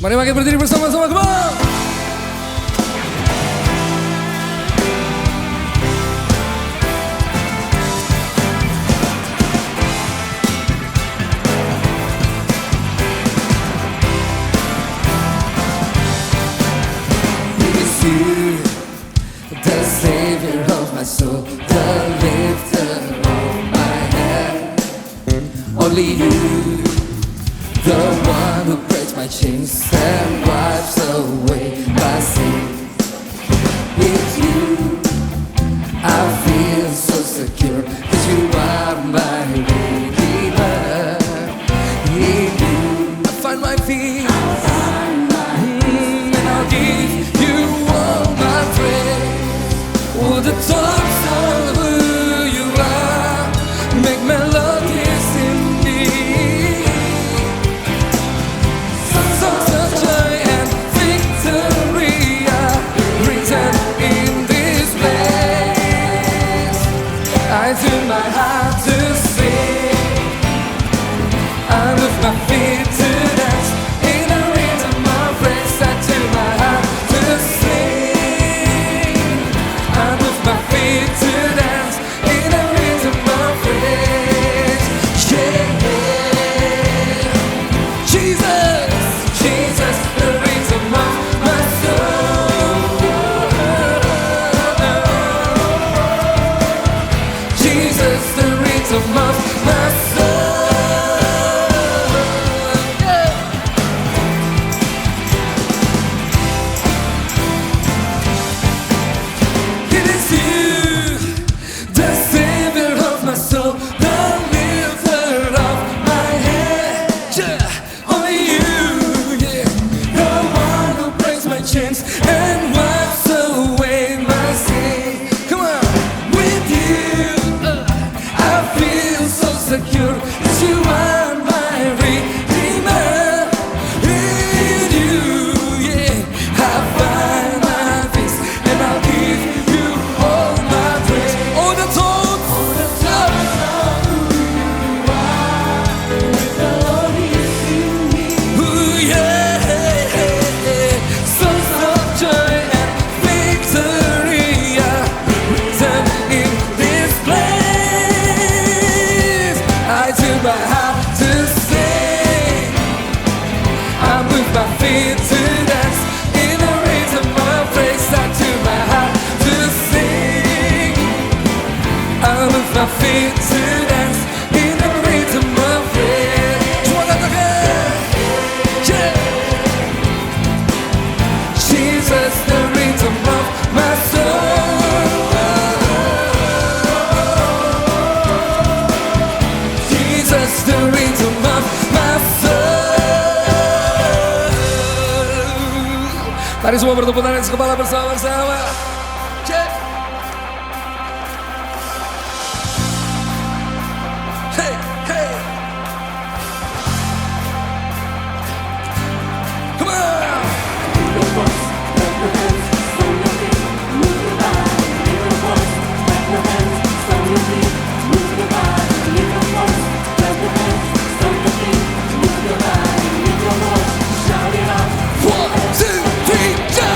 Mari makin berdiri bersama-sama, come on! It's you, the savior of my soul, the lifter of my head. Only you, the one who breaks my chains and wipes away my sin. With you, I feel so secure, 'cause you are my redeemer. In you, I find my peace, and I'll give you all my praise. Oh, the thoughts of who you are make melodies in me. Songs of joy and victory are written in this place. I tune my heart to sing, I lift my feet to dance in the rhythm of praise. I tune my heart to sing, I lift my feet to dance in the rhythm of praise. Yeah, Jesus, Jesus, the rhythm of my soul. Jesus, the rhythm of my soul. Yeah. It is you, the savior of my soul, the lifter of my head. Yeah. Only you, yeah, the one who breaks my chains and wipes away my sin. Come on, with you, I feel so secure, 'cause you are my redeemer. In you, yeah, I find my peace, and I'll give you all my praise. All the thoughts of who you are, melodies in me. Ooh, yeah, songs of joy and victory are written in this place. I tune my heart to sing, I move my feet to dance in the rhythm of praise. I tune my heart to sing, I move my feet to dance in the rhythm of praise. One other again, yeah. Jesus, the rhythm of my soul. Jesus, the rhythm of my soul. Mari semua bertepuk tangan kepala bersama-sama. Yeah. Hey, hey. Come on. One, two, three, go!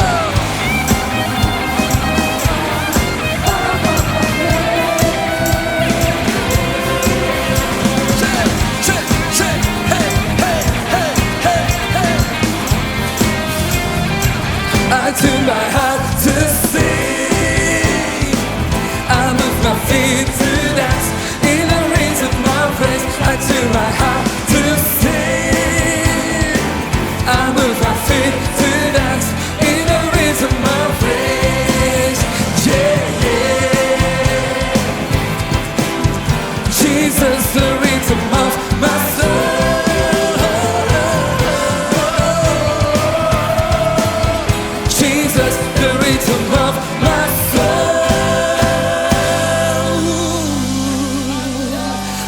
Shake, shake, shake, hey, hey, hey, hey, hey. I tune my heart to sing, I move my feet to dance in the rhythm of praise. I tune my heart to sing, I move my feet to dance in the rhythm of praise. Yeah, yeah. Jesus, the rhythm of my soul. Jesus, the rhythm of my soul.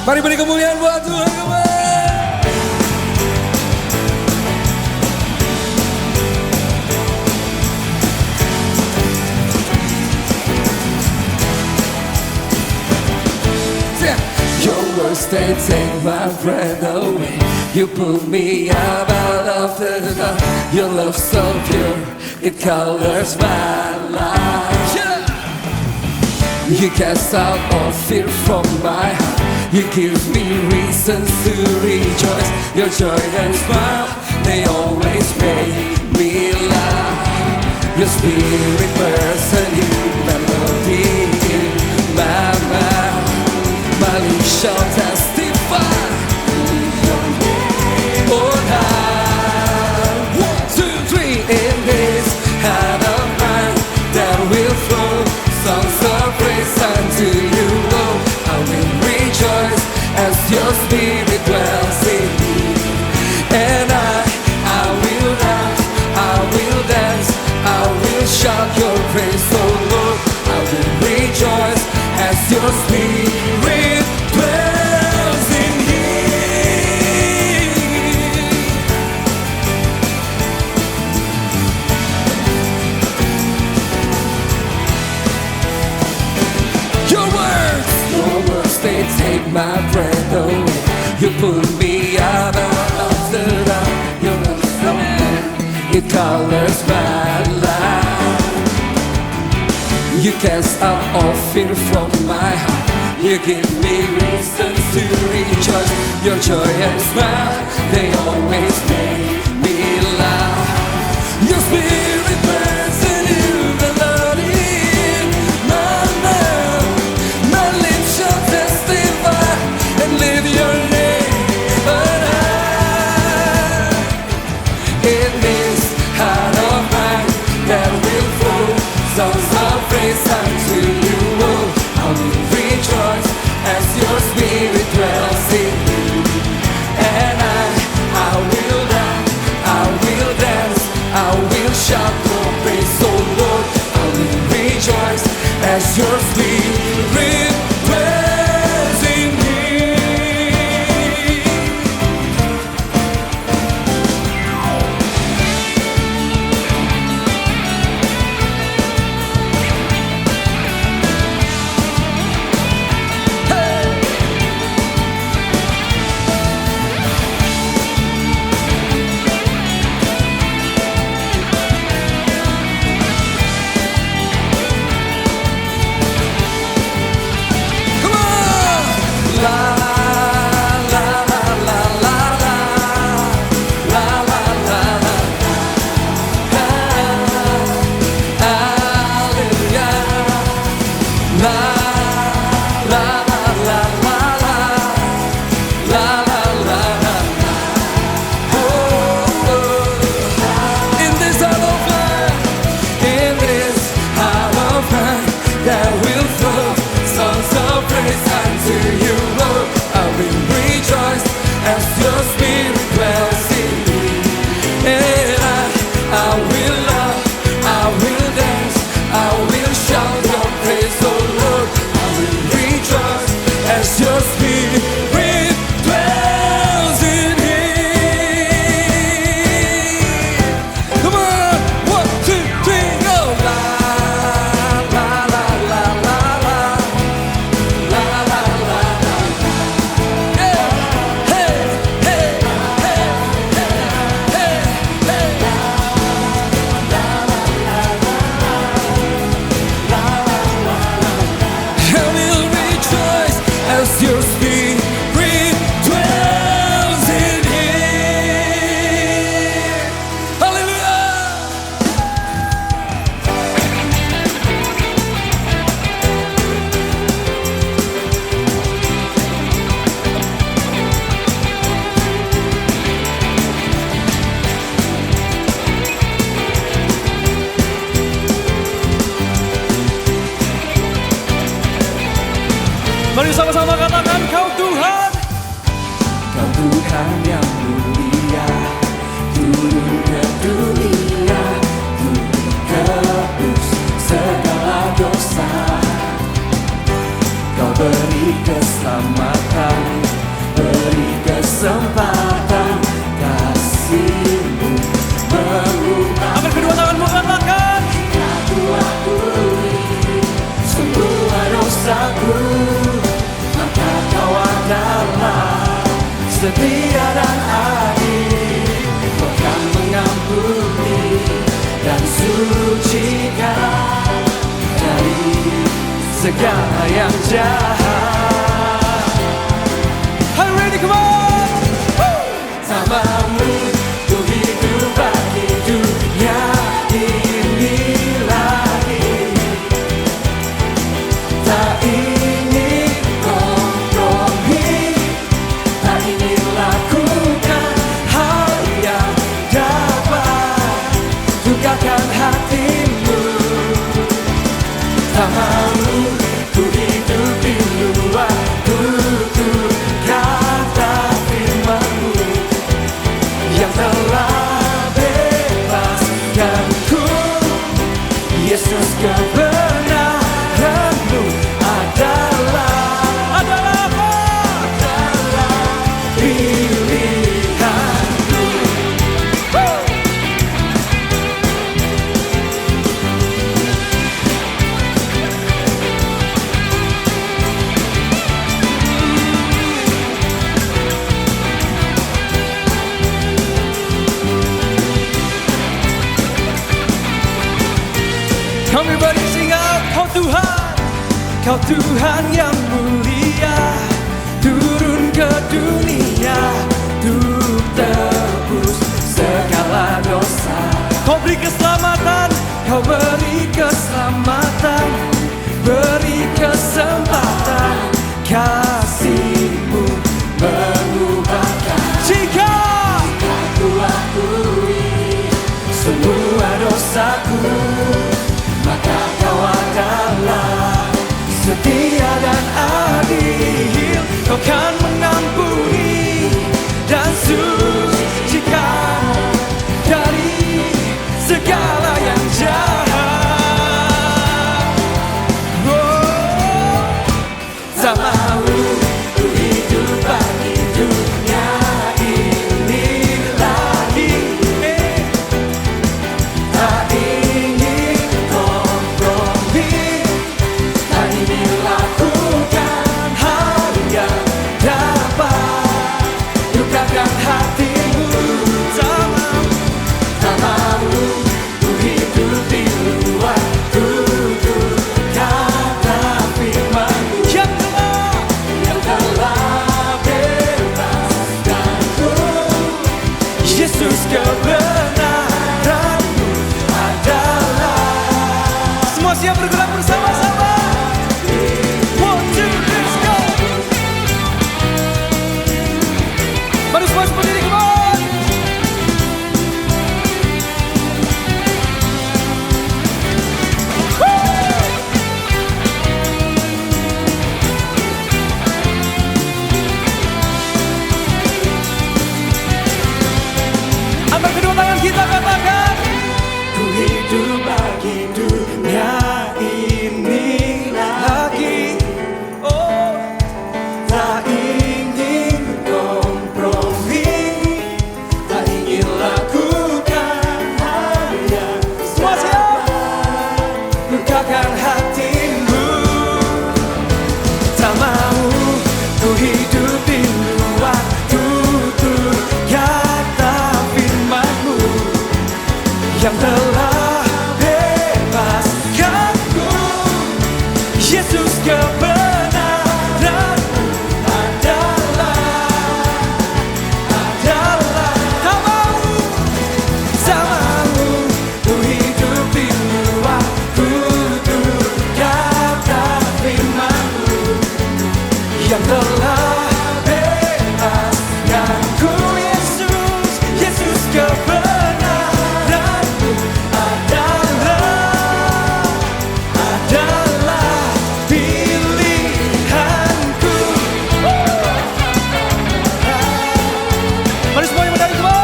Mari beri kemuliaan buat Tuhan, come on. Your words worst, they take my breath away. You pull me up out of the dark. Your love so pure, it colors my life. Yeah. You cast out all fear from my heart. You give me reasons to rejoice. Your joy and smile, they always make me laugh. Your spirit bursts a new melody in my mouth. My lips shall testify. Oh, now 1, 2, 3 in this heart of mine that will flow songs of praise unto you, Lord. I will rejoice as your spirit dwells in me, and I will dance, I will dance, I will shout your praise, oh Lord. I will rejoice as your spirit dwells in me. Your words, they take my breath away. You pull me out of the dark. Your love so good, it colors my life. You cast out all fear from my heart. You give me reasons to rejoice. Your joy and smile, they always make me laugh. Your spirit burns a new melody in my mouth. My lips shall testify and live your name alive. In this heart of mine that will flow songs of praise unto you, oh. I will rejoice as your spirit dwells in me, and I will dance, I will dance, I will shout your praise, oh Lord. I will rejoice as your spirit dwells in me. Your spirit dwells in here. Come on, 1, 2, 3, go! La la la la la la, la la la la. Yeah, hey, hey, hey, hey, hey, hey. La la la la la, la la la la. I will rejoice as your spirit dwells in here. Hallelujah. Mari sama-sama katakan Kau Tuhan. Kau Tuhan yang mulia, turun ke dunia, turun tebus segala dosa. Kau beri keselamatan, beri kesempatan, kasih-Mu mengubah. Angkat kedua tanganmu, katakan. Aku akui semua dosaku, maka Kau adalah setia dan adil. Kau kan mengampuni dan sucikan dari segala yang jahat. Are you ready? Come on! Tamamu ku hidup bagi dunia ini lagi. Tak ingin kompromi, tak ingin lakukan hal yang dapat dukakan hatimu. Tak mau ku hidup di luar tutur kata firman-Mu yang telah bebaskanku. Yesus, kebenaran-Mu adalah Apa? pilihanku. Everybody sing out, Kau Tuhan yang mulia, Turun ke dunia untuk tebus segala dosa. Kau beri keselamatan, Kau beri keselamatan, beri kesempatan. Kasih-Mu mengubahkan. jika Aku akui semua dosaku, maka Kau adalah setia dan adil. Kau kan mengampuni dan sucikan dari segala yang jahat. Oh, tak mau ku hidup bagi dunia ini lagi. Tak ingin kompromi, tak ingin lakukan hal yang dapat dukakan hatimu. Tak mau ku hidup di luar tutur kata firman-Mu yang telah bebaskanku. Yesus, kebenaran-Mu adalah. semua siap bergerak bersama-sama. 1, 2, let's go. Mari semua berdiri, come on. Angkat kedua tangan kita, katakan, Ku hidup bagi dunia ini lagi. oh, Tak ingin kompromi, tak ingin lakukan hal yang semua siap. lukakan hatimu. Tak mau ku hidup di luar tutur kata firman-Mu yang telah bebaskanku. Yesus, kebenaran-Mu adalah. Tak mau, Tak mau ku hidup di luar tutur kata firman-Mu yang telah bebaskanku. Yesus, Yesus, kebenaran-Mu adalah pilihanku. mari semuanya berdiri, come on.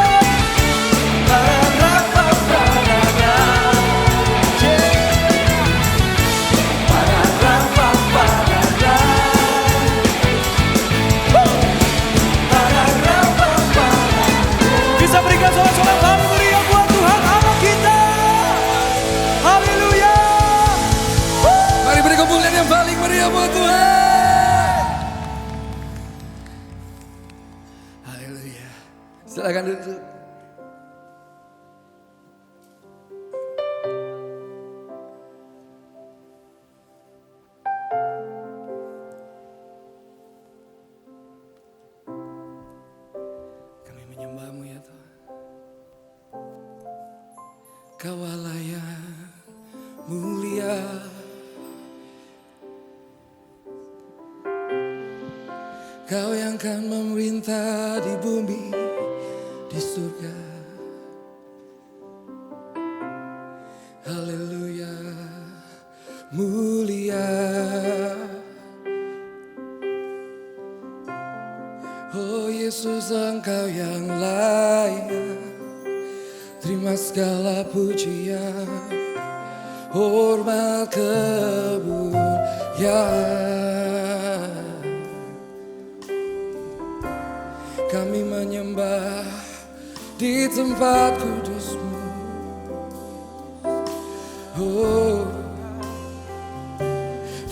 Silakan duduk. Kami menyembah-Mu ya Tuhan. Kau Allah yang mulia, Kau yang kan memerintah di bumi, di surga. Haleluya, mulia. Oh Yesus, Engkau yang layak terima segala pujian, hormat, kemuliaan. Kami menyembah di tempat kudus-Mu. Oh,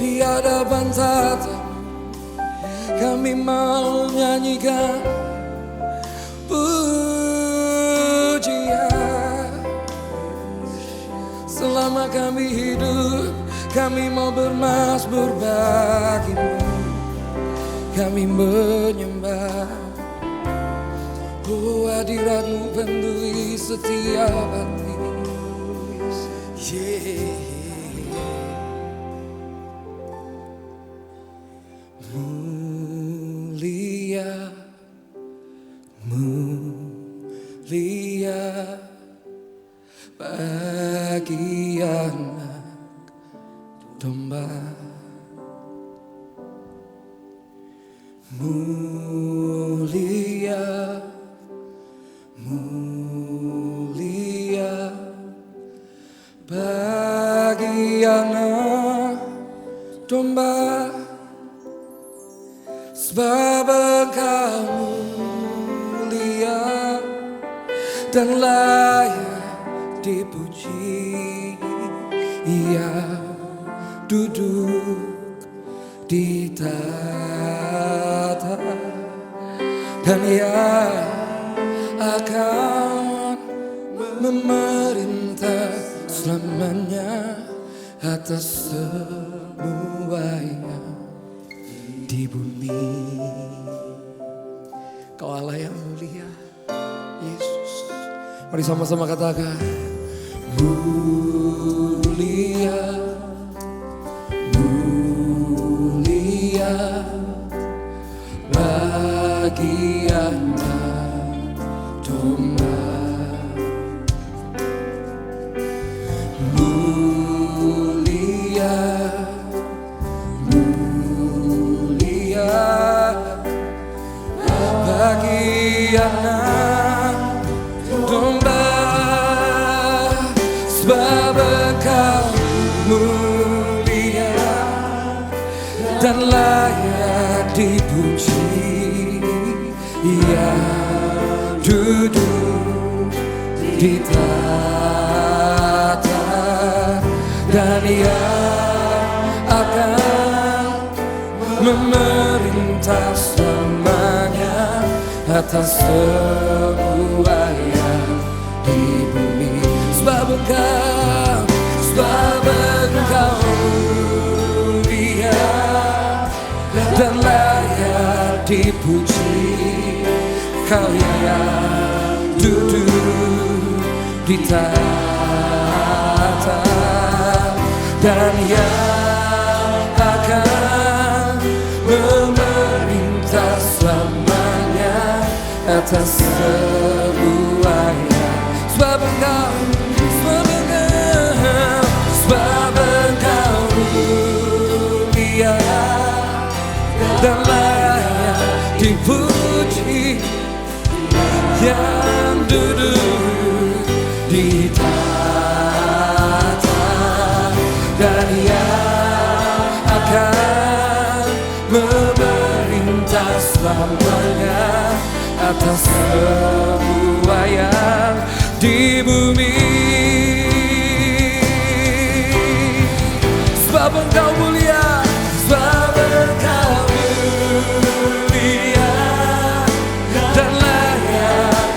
di hadapan tata kami mau nyanyikan pujian. Selama kami hidup, kami mau bermasmur bagi-Mu. Kami menyembah. Oh, hadirat-Mu penuhi setiap hati. Mulia, mulia bagi anak domba. Mulia, mulia bagi anak domba, sebab Engkau mulia dan layak dipuji. Ia duduk di tahta dan Ia akan memerintah selamanya atas semua yang di bumi. Kau Allah yang mulia, Yesus. Mari sama-sama katakan, mulia, mulia bagi anak domba. Mulia, mulia bagi anak domba, sebab Engkau mulia dan layak dipuji. Ia duduk di tahta dan Ia akan memerintah selamanya atas semua yang di bumi. Sebab Engkau mulia dan layak dipuji. Kau yang duduk di tahta dan yang akan memerintah selamanya atas semua yang. Sebab Engkau mulia dan layak dipuji. Yang duduk di tahta dan Yang akan memerintah selamanya atas semua yang di bumi. Sebab Engkau mulia, sebab Engkau mulia dan layak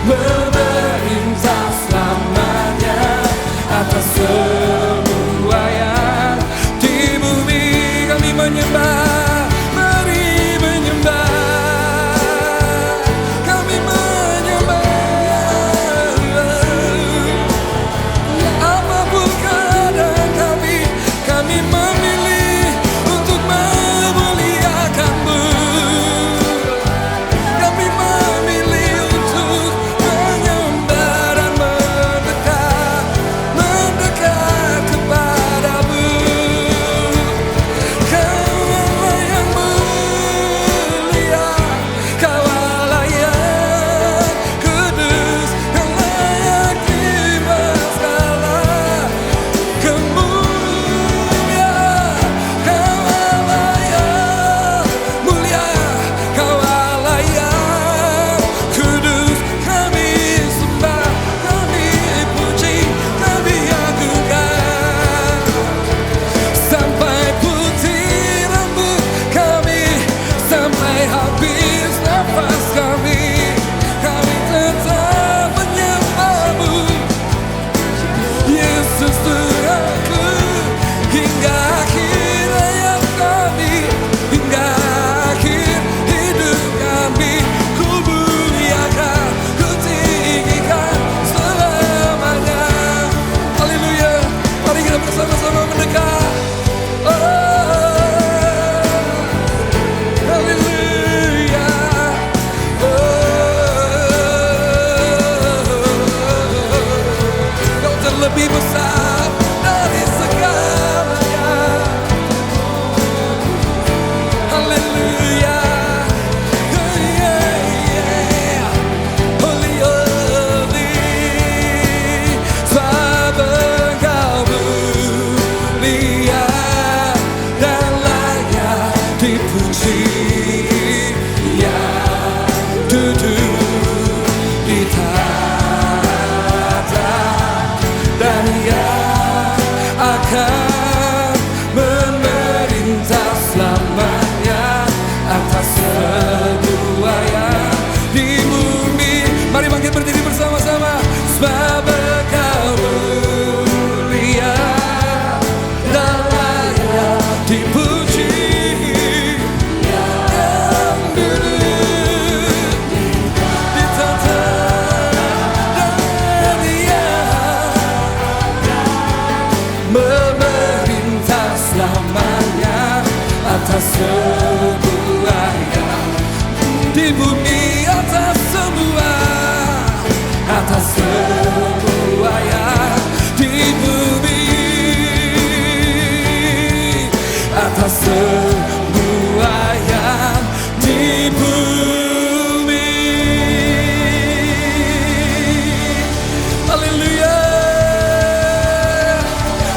memerintah selamanya atas semua yang di bumi. Kami menyembah, mari menyembah, kami menyembah. Apapun keadaan kami memilih untuk memuliakan-Mu. Kami memilih untuk menyembah dan mendekat kepadamu. Kaulah yang mulia, Kaulah yang kudus, yang layak terima segala kemuliaan. Kaulah yang mulia, Kaulah yang kudus. Kami sembah, kami puji, kami agungkan. Sampai putih rambut kami, sampai habis nafas kami tetap menyembah-Mu. Yesus Tuhanku, hingga akhir hayat kami, hingga akhir hidup kami, ku muliakan, ku tinggikan selamanya. Haleluya, mari kita bersama-sama mendekat. Haleluya. Kau terlebih besar dari segalanya. Haleluya. Holy, holy, sebab Engkau mulia dan layak dipuji, yang duduk di tahta dan yang akan memerintah selamanya atas semua yang di bumi. Mari bangkit berdiri bersama-sama. Sebab Engkau mulia dan layak dipuji, yang duduk di tahta dan yang memerintah selamanya atas semua yang di bumi, atas semua yang di bumi, atas semua yang di bumi. Haleluya.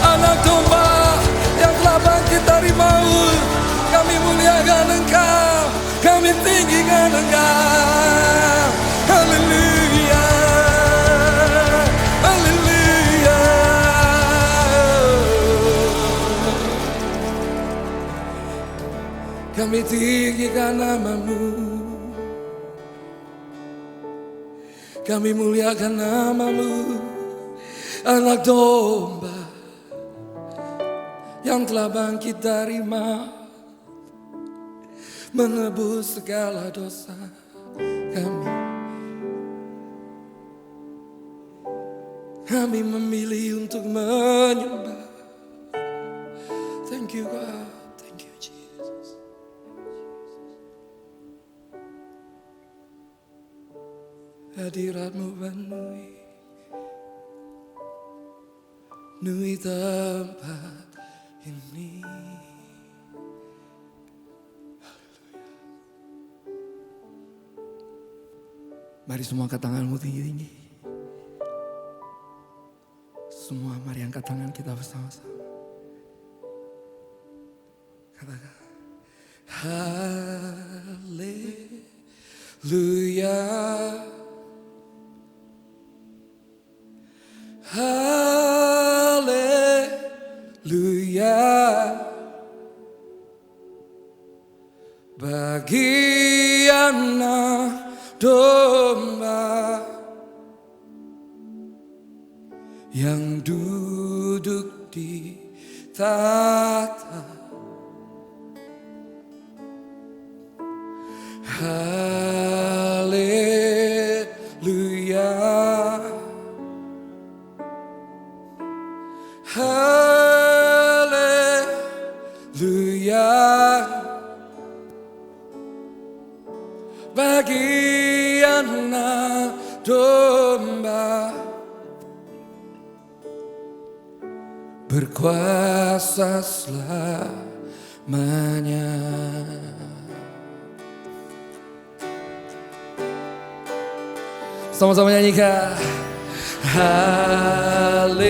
Anak domba yang telah bangkit dari maut, kami muliakan Engkau, kami tinggikan Engkau. Haleluya, haleluya. Kami tinggikan nama-Mu, kami muliakan nama-Mu. Anak domba yang telah bangkit dari maut, menebus segala dosa kami. Kami memilih untuk menyembah. Thank you God, thank you Jesus. Hadirat-Mu penuhi tempat ini. Mari semua angkat tanganmu tinggi-tinggi. Semua mari angkat tangan kita bersama-sama. Katakan haleluya, haleluya. Bagi anak domba yang duduk di tahta. Haleluya, haleluya. Bagi anak domba berkuasa selamanya. Sama-sama nyanyikan. Haleluya,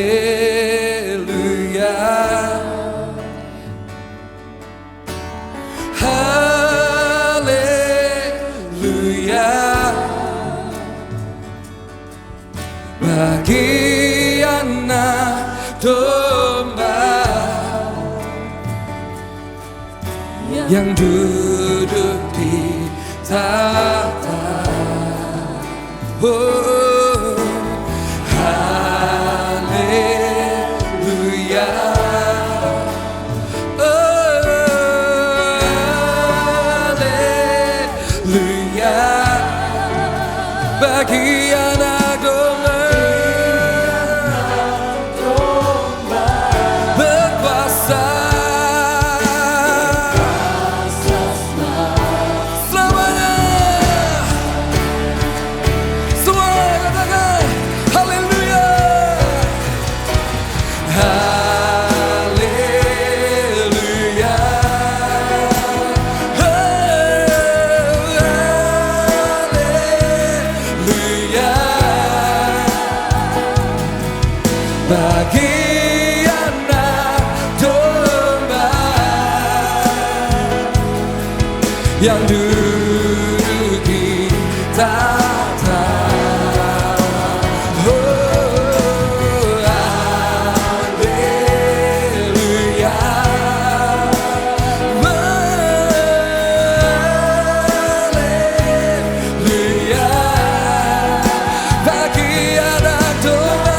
haleluya. Bagi anak domba yang duduk di tahta. Oh, haleluya, oh, haleluya. Bagi anak domba berkuasa selamanya. Semua katakan haleluya, haleluya, haleluya. Bagi anak domba yang duduk di tahta. Oh, haleluya, haleluya. Bagi anak domba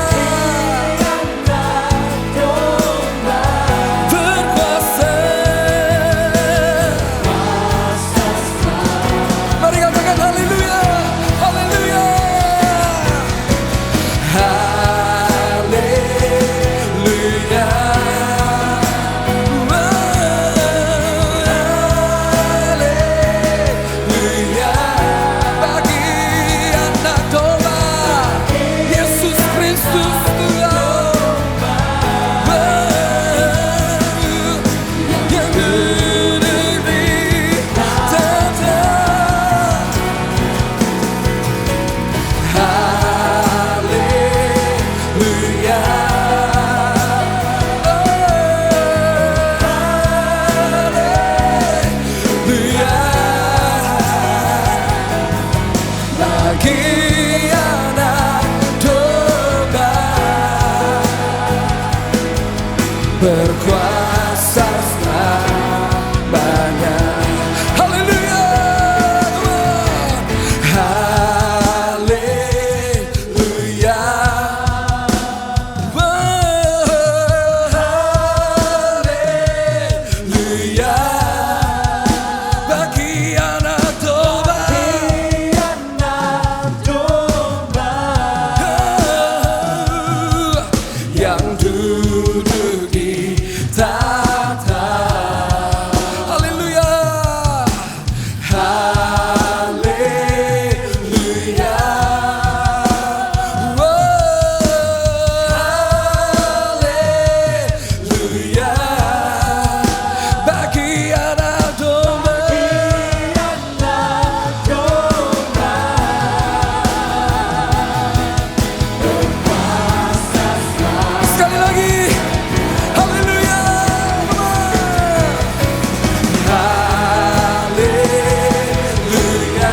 berkuasa. Mari katakan haleluya, haleluya, haleluya, haleluya. Bagi anak domba Yesus Kristus Tuhan yang duduk di tahta. Haleluya, oh, haleluya. Bagi anak domba berkuasa selamanya. Haleluya, haleluya, haleluya. Bagi anak domba yang duduk di tahta. Haleluya, haleluya, oh, haleluya. Bagi anak domba sekali lagi. Haleluya, haleluya,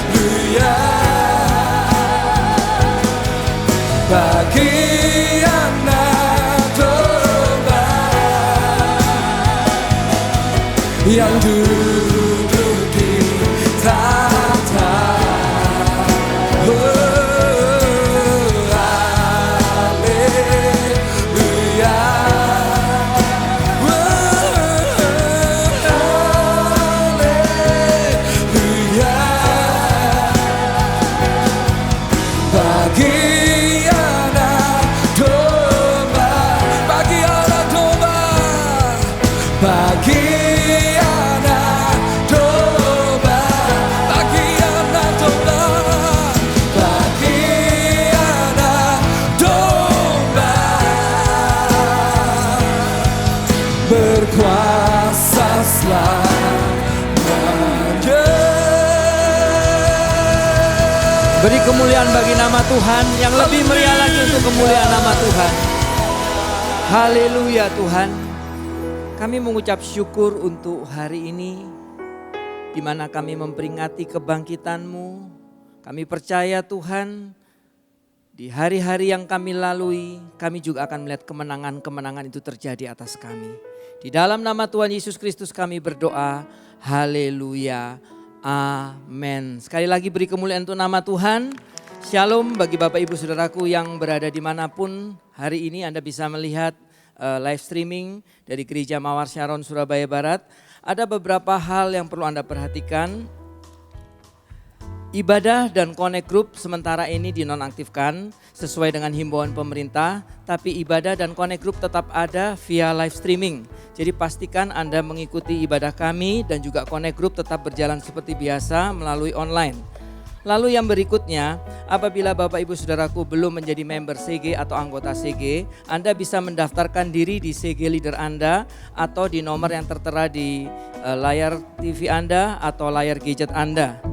haleluya. Bagi anak domba yang duduk di tahta. Beri kemuliaan bagi nama Tuhan, yang lebih meriah lagi untuk kemuliaan nama Tuhan. Haleluya Tuhan. Kami mengucap syukur untuk hari ini, di mana kami memperingati kebangkitan-Mu. Kami percaya Tuhan, di hari-hari yang kami lalui, kami juga akan melihat kemenangan-kemenangan itu terjadi atas kami. Di dalam nama Tuhan Yesus Kristus kami berdoa, haleluya. Amin. Sekali lagi beri kemuliaan untuk nama Tuhan. Shalom bagi Bapak Ibu Saudaraku yang berada dimanapun. Hari ini Anda bisa melihat live streaming dari Gereja Mawar Syaron Surabaya Barat. Ada beberapa hal yang perlu Anda perhatikan. Ibadah dan connect group sementara ini dinonaktifkan sesuai dengan himbauan pemerintah. Tapi ibadah dan connect group tetap ada via live streaming. Jadi pastikan Anda mengikuti ibadah kami dan juga connect group tetap berjalan seperti biasa melalui online. Lalu yang berikutnya, apabila Bapak Ibu Saudaraku belum menjadi member CG atau anggota CG, Anda bisa mendaftarkan diri di CG Leader Anda atau di nomor yang tertera di layar TV Anda atau layar gadget Anda.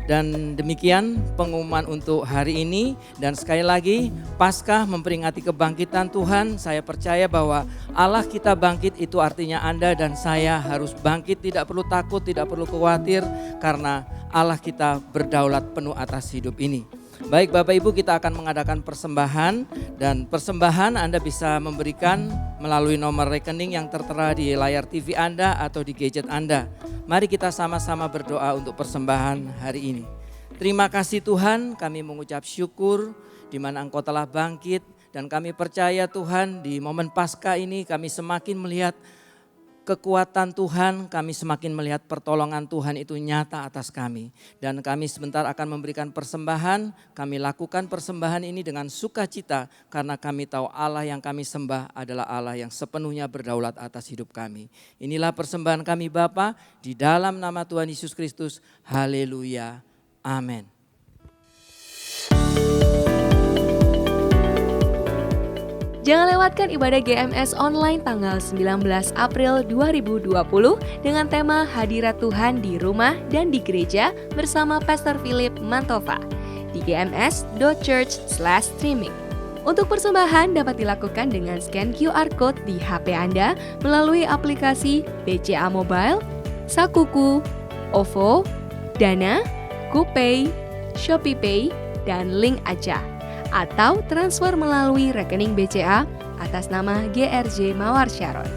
Dan demikian pengumuman untuk hari ini, dan sekali lagi Paskah memperingati kebangkitan Tuhan. Saya percaya bahwa Allah kita bangkit itu artinya Anda dan saya harus bangkit, tidak perlu takut, tidak perlu khawatir karena Allah kita berdaulat penuh atas hidup ini. Baik Bapak Ibu, kita akan mengadakan persembahan, dan persembahan Anda bisa memberikan melalui nomor rekening yang tertera di layar TV Anda atau di gadget Anda. Mari kita sama-sama berdoa untuk persembahan hari ini. Terima kasih Tuhan, kami mengucap syukur di mana Engkau telah bangkit, dan kami percaya Tuhan di momen Paskah ini kami semakin melihat kekuatan Tuhan, kami semakin melihat pertolongan Tuhan itu nyata atas kami. Dan kami sebentar akan memberikan persembahan, kami lakukan persembahan ini dengan sukacita karena kami tahu Allah yang kami sembah adalah Allah yang sepenuhnya berdaulat atas hidup kami. Inilah persembahan kami Bapa, di dalam nama Tuhan Yesus Kristus, haleluya, amin. Jangan lewatkan ibadah GMS online tanggal 19 April 2020 dengan tema Hadirat Tuhan di Rumah dan di Gereja bersama Pastor Philip Mantova di gms.church/streaming. Untuk persembahan dapat dilakukan dengan scan QR Code di HP Anda melalui aplikasi BCA Mobile, Sakuku, OVO, Dana, GoPay, ShopeePay, dan Link Aja. Atau transfer melalui rekening BCA atas nama GRJ Mawar Syaron.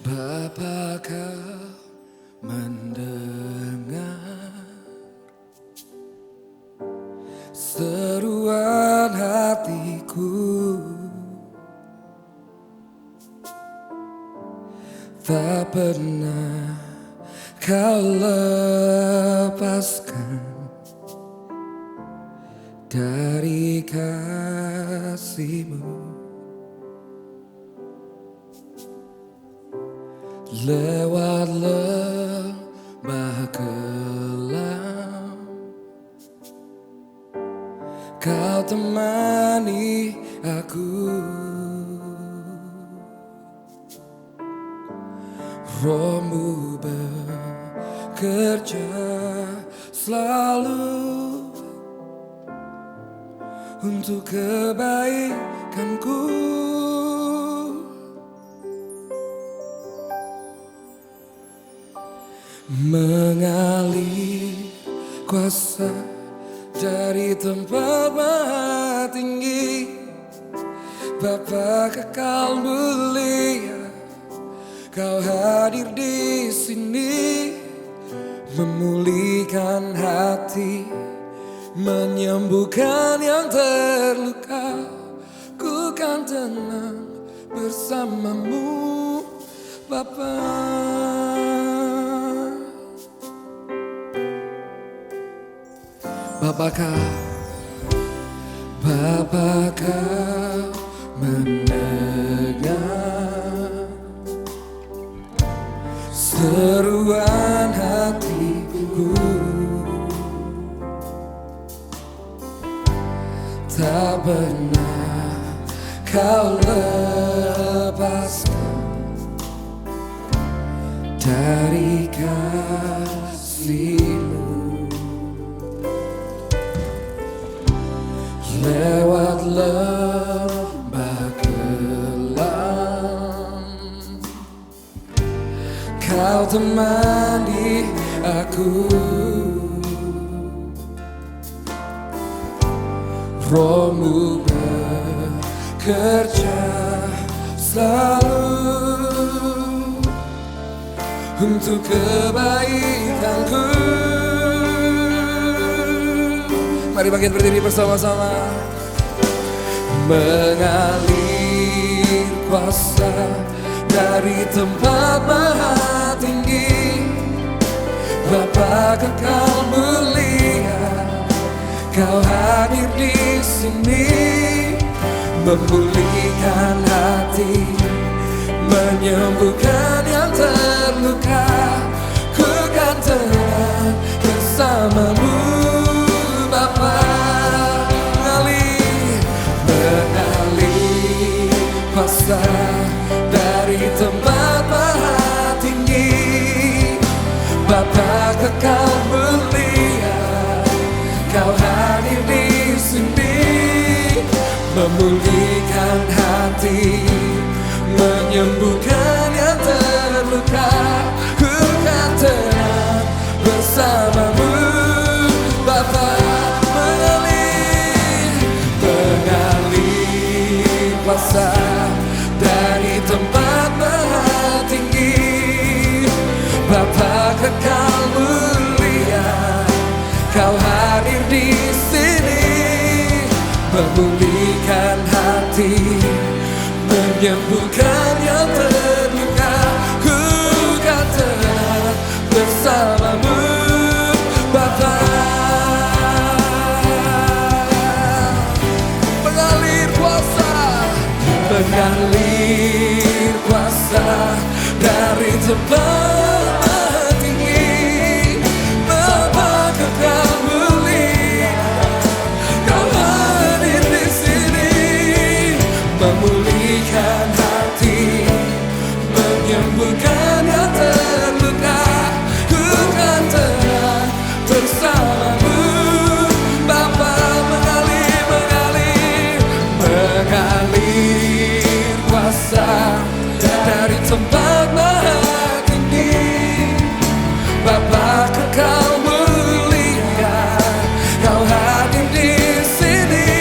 Bapa kau mendengar seruan hatiku, tak pernah kau lepaskan dari kasih-Mu. Lewat lembah kelam Kau temani aku, Roh-Mu bekerja selalu untuk kebaikanku. Mengalir kuasa dari tempat maha tinggi, Bapa kekal mulia, Kau hadir di sini, memulihkan hati, menyembuhkan yang terluka. Ku kan tenang bersama-Mu, Bapa. Bapa kau mendengar seruan hatiku, pernah kau lepaskan dari kasih-Mu. Lewat lembah kelam Kau temani aku, Roh-Mu bekerja selalu untuk kebaikanku. Mari bangkit berdiri bersama-sama. Mengalir kuasa dari tempat maha tinggi, Bapa kekal mulia, Kau hadir di sini, memulihkan hati, menyembuhkan yang terluka. Ku kan tenang bersama-Mu, Bapa. Mengalir kuasa dari tempat maha tinggi, Bapa kekal mulia, Kau hadir di sini, memulihkan hati, menyembuhkan yang terluka. Ku kan tenang bersama-Mu, Bapa. Mengalir kuasa dari tempat maha tinggi, Bapa kekal mulia, Kau hadir di sini, memulihkan hati, menyembuhkan yang terluka. Ku kan tenang bersama-Mu, Bapa. Mengalir kuasa dari tempat maha tinggi, Bapa kekal mulia, Kau hadir di sini, memulihkan hati, menyembuhkan yang terluka. Ku kan tenang bersama-Mu, Bapa. Mengalir kuasa dari tempat maha tinggi, Bapa kekal mulia, Kau hadir di sini,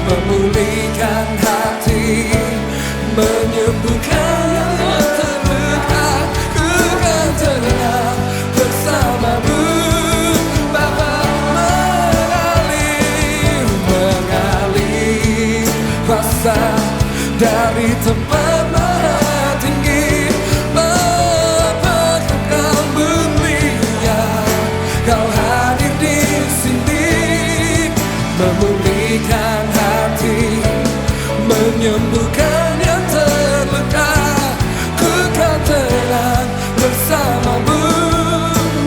memulihkan hati, menyembuhkan yang terluka. Ku kan tenang bersama-Mu, Bapa. Mengalir kuasa dari tempat maha tinggi, Bapa kekal mulia, Kau hadir di sini, memulihkan hati, menyembuhkan yang terluka. Ku kan tenang bersama-Mu,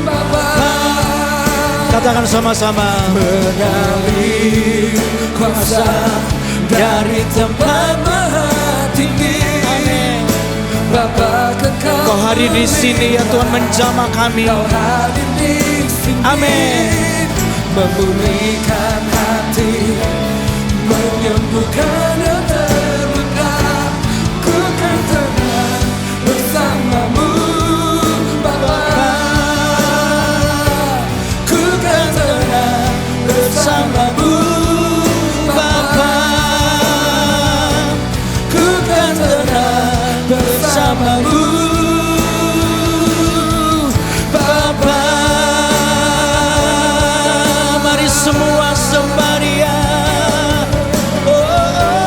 Bapa. Katakan sama-sama. Mengalir kuasa dari tempat maha tinggi, Amin. Bapa kekal. Kau hadir di sini ya Tuhan, menjamah kami. Kau hadir di sini, Amin. memulihkan hati, menyembuhkan yang terluka. Ku kan tenang bersama-Mu, Bapa. Ku kan tenang bersama-Mu, Bapa. Ku kan tenang bersama-Mu, Bapa. Mari semua sembah Dia. Oh, oh.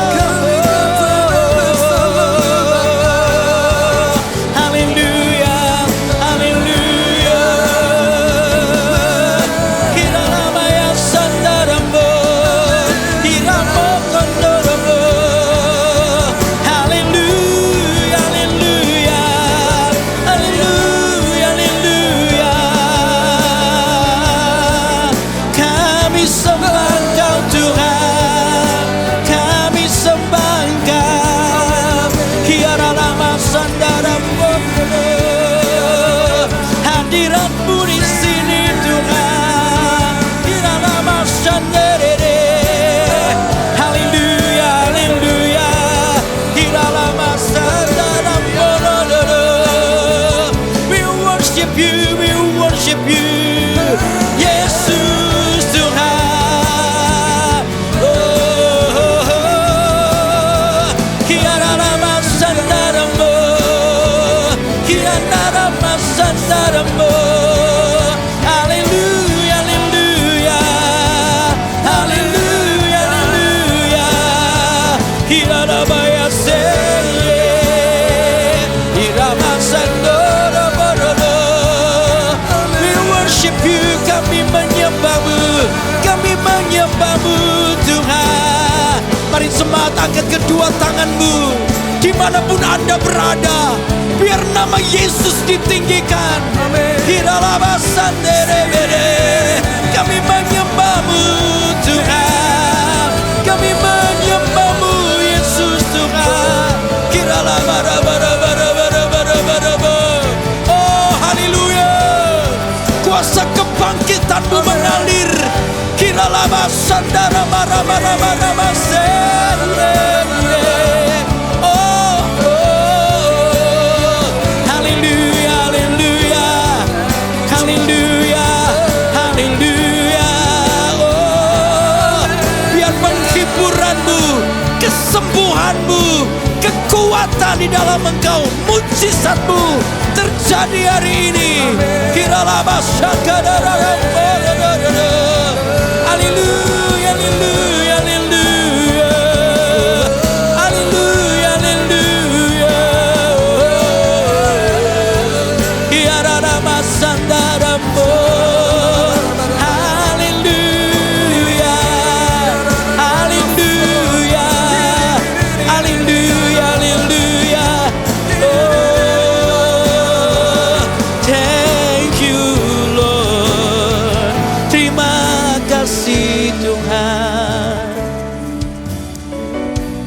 you, we worship you. Yesus Tuhan. Oh, kiara nama sandaramu, kiara nama sandaramu. Haleluya, haleluya, haleluya, haleluya. Kiara baya seye, irama sandaramu. We worship you, kami menyembahmu, kami menyembahmu Tuhan. Mari semangat angkat kedua tanganmu, dimanapun Anda berada, biar nama Yesus ditinggikan. Kami menyembahmu Tuhan, kami menyembahmu Yesus Tuhan. Oh haleluya, kuasa kebangkitanmu mengalir. Kiralaba sandara marama oh, haleluya, haleluya, haleluya, haleluya. Oh, biar penghiburanmu, kesembuhanmu, kekuatan di dalam Engkau, mujizatmu terjadi hari ini. Kiralaba syakadara. Haleluya, haleluya, haleluya, haleluya, haleluya. Kiarama sandaramu. Haleluya, haleluya, haleluya, haleluya. Oh, thank you Lord. Terima kasih Tuhan.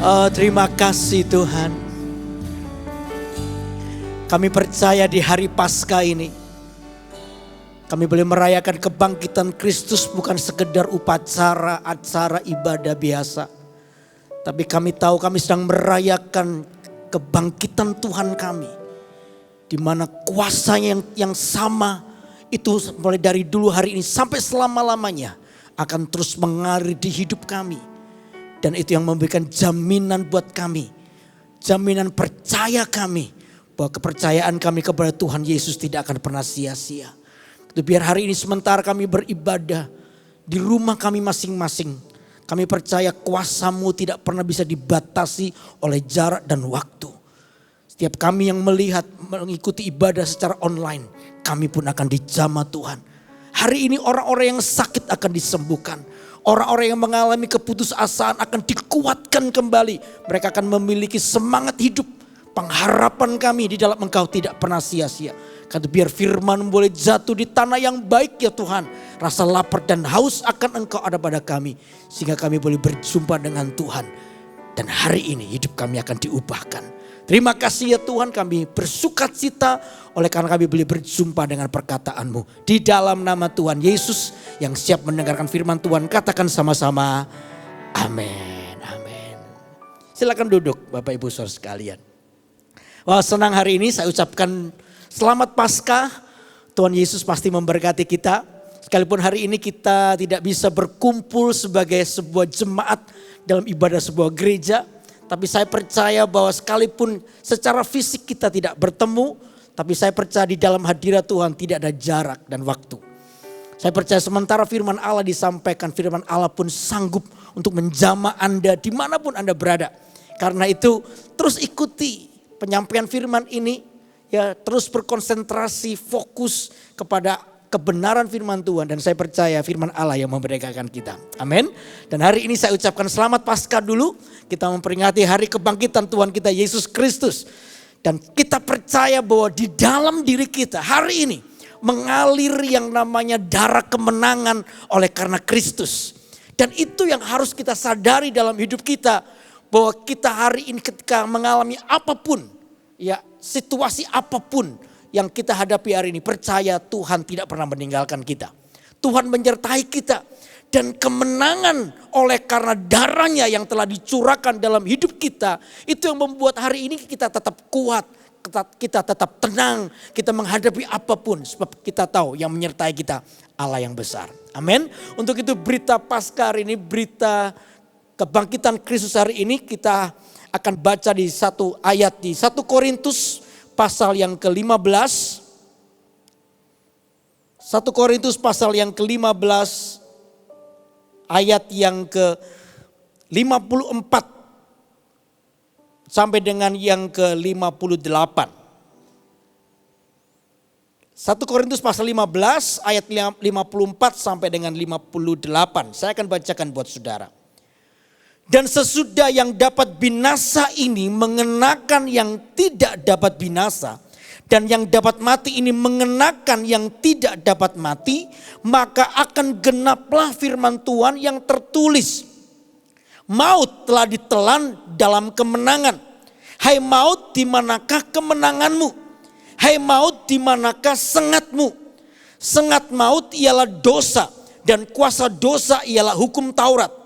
Oh, terima kasih Tuhan. Kami percaya di hari Paskah ini kami boleh merayakan kebangkitan Kristus bukan sekedar upacara, acara ibadah biasa. Tapi kami tahu kami sedang merayakan kebangkitan Tuhan kami. Di mana kuasanya yang sama itu mulai dari dulu hari ini sampai selama-lamanya akan terus mengalir di hidup kami. Dan itu yang memberikan jaminan buat kami. Jaminan percaya kami bahwa kepercayaan kami kepada Tuhan Yesus tidak akan pernah sia-sia. Itu biar hari ini sementara kami beribadah di rumah kami masing-masing. Kami percaya kuasa-Mu tidak pernah bisa dibatasi oleh jarak dan waktu. Setiap kami yang melihat mengikuti ibadah secara online, kami pun akan dijamah Tuhan. Hari ini orang-orang yang sakit akan disembuhkan. Orang-orang yang mengalami keputusasaan akan dikuatkan kembali. Mereka akan memiliki semangat hidup. Pengharapan kami di dalam Engkau tidak pernah sia-sia. Kata biar firman boleh jatuh di tanah yang baik ya Tuhan. Rasa lapar dan haus akan Engkau ada pada kami. Sehingga kami boleh berjumpa dengan Tuhan. Dan hari ini hidup kami akan diubahkan. Terima kasih ya Tuhan, kami bersukacita oleh karena kami boleh berjumpa dengan perkataan-Mu. Di dalam nama Tuhan Yesus yang siap mendengarkan firman Tuhan, katakan sama-sama amin, amin. Silakan duduk Bapak Ibu Saudara sekalian. Wah, senang hari ini saya ucapkan selamat Paskah. Tuhan Yesus pasti memberkati kita. Sekalipun hari ini kita tidak bisa berkumpul sebagai sebuah jemaat dalam ibadah sebuah gereja. Tapi saya percaya bahwa sekalipun secara fisik kita tidak bertemu, tapi saya percaya di dalam hadirat Tuhan tidak ada jarak dan waktu. Saya percaya sementara firman Allah disampaikan, firman Allah pun sanggup untuk menjamah Anda dimanapun Anda berada. Karena itu terus ikuti penyampaian firman ini, ya terus berkonsentrasi, fokus kepada kebenaran firman Tuhan. Dan saya percaya firman Allah yang memerdekakan kita. Amin. Dan hari ini saya ucapkan selamat Paskah dulu. Kita memperingati hari kebangkitan Tuhan kita Yesus Kristus. Dan kita percaya bahwa di dalam diri kita hari ini mengalir yang namanya darah kemenangan oleh karena Kristus. Dan itu yang harus kita sadari dalam hidup kita. Bahwa kita hari ini ketika mengalami apapun, ya situasi apapun yang kita hadapi hari ini, percaya Tuhan tidak pernah meninggalkan kita. Tuhan menyertai kita. Dan kemenangan oleh karena darahnya yang telah dicurahkan dalam hidup kita, itu yang membuat hari ini kita tetap kuat. kita tetap tenang, kita menghadapi apapun. Sebab kita tahu yang menyertai kita Allah yang besar. Amin. Untuk itu berita Paskah hari ini, berita kebangkitan Kristus hari ini kita akan baca di satu ayat di 1 Korintus pasal yang ke-15. 1 Korintus pasal yang ke-15 ayat yang ke-54 sampai dengan yang ke-58. 1 Korintus pasal 15 ayat 54 sampai dengan 58. Saya akan bacakan buat saudara. Dan sesudah yang dapat binasa ini mengenakan yang tidak dapat binasa, dan yang dapat mati ini mengenakan yang tidak dapat mati, maka akan genaplah firman Tuhan yang tertulis. Maut telah ditelan dalam kemenangan. Hai maut, di manakah kemenanganmu? Hai maut, di manakah sengatmu? Sengat maut ialah dosa, dan kuasa dosa ialah hukum Taurat.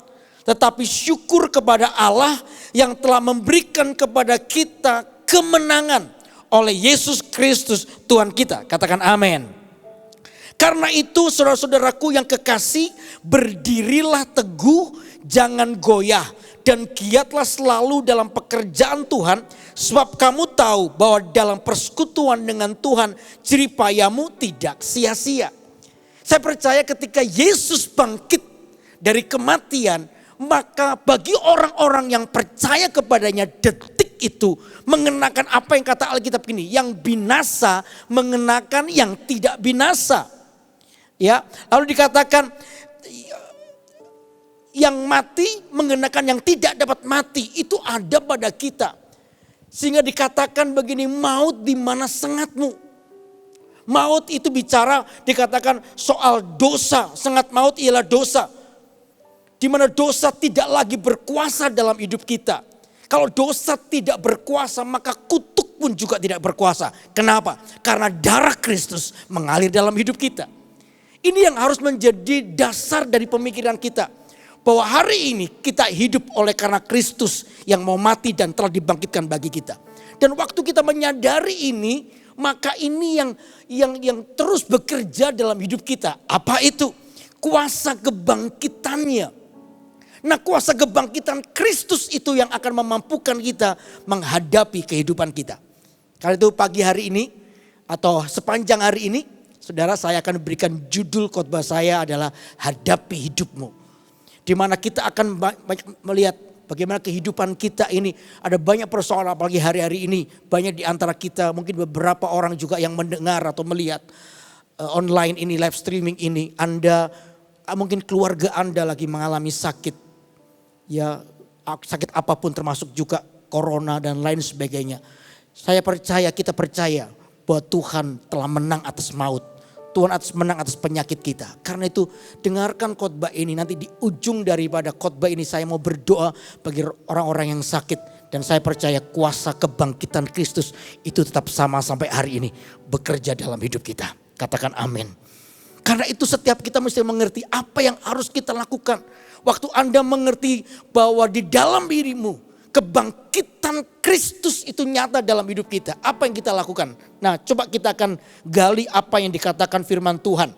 Tetapi syukur kepada Allah yang telah memberikan kepada kita kemenangan oleh Yesus Kristus Tuhan kita. Katakan amin. Karena itu saudara-saudaraku yang kekasih, berdirilah teguh, jangan goyah, dan giatlah selalu dalam pekerjaan Tuhan. Sebab kamu tahu bahwa dalam persekutuan dengan Tuhan, jerih payahmu tidak sia-sia. Saya percaya ketika Yesus bangkit dari kematian, maka bagi orang-orang yang percaya kepadanya detik itu mengenakan apa yang kata Alkitab ini, yang binasa mengenakan yang tidak binasa. Ya, lalu dikatakan yang mati mengenakan yang tidak dapat mati, itu ada pada kita. Sehingga dikatakan begini, maut di mana sengatmu? Maut itu bicara dikatakan soal dosa, sengat maut ialah dosa. Di mana dosa tidak lagi berkuasa dalam hidup kita. Kalau dosa tidak berkuasa, maka kutuk pun juga tidak berkuasa. Kenapa? Karena darah Kristus mengalir dalam hidup kita. Ini yang harus menjadi dasar dari pemikiran kita. Bahwa hari ini kita hidup oleh karena Kristus yang mau mati dan telah dibangkitkan bagi kita. Dan waktu kita menyadari ini, maka ini yang terus bekerja dalam hidup kita. Apa itu? Kuasa kebangkitannya. Nah, kuasa kebangkitan Kristus itu yang akan memampukan kita menghadapi kehidupan kita. Karena itu pagi hari ini atau sepanjang hari ini, saudara, saya akan berikan judul khotbah saya adalah hadapi hidupmu. Di mana kita akan melihat bagaimana kehidupan kita ini ada banyak persoalan, apalagi hari-hari ini. Banyak di antara kita, mungkin beberapa orang juga yang mendengar atau melihat online ini, live streaming ini. Anda, mungkin keluarga Anda lagi mengalami sakit. Ya, sakit apapun termasuk juga corona dan lain sebagainya. Saya percaya, kita percaya bahwa Tuhan telah menang atas maut. Tuhan menang atas penyakit kita. Karena itu dengarkan khotbah ini. Nanti di ujung daripada khotbah ini saya mau berdoa bagi orang-orang yang sakit. Dan saya percaya kuasa kebangkitan Kristus itu tetap sama sampai hari ini bekerja dalam hidup kita. Katakan amin. Karena itu setiap kita mesti mengerti apa yang harus kita lakukan. Waktu Anda mengerti bahwa di dalam dirimu kebangkitan Kristus itu nyata dalam hidup kita. Apa yang kita lakukan? Nah, coba kita akan gali apa yang dikatakan firman Tuhan.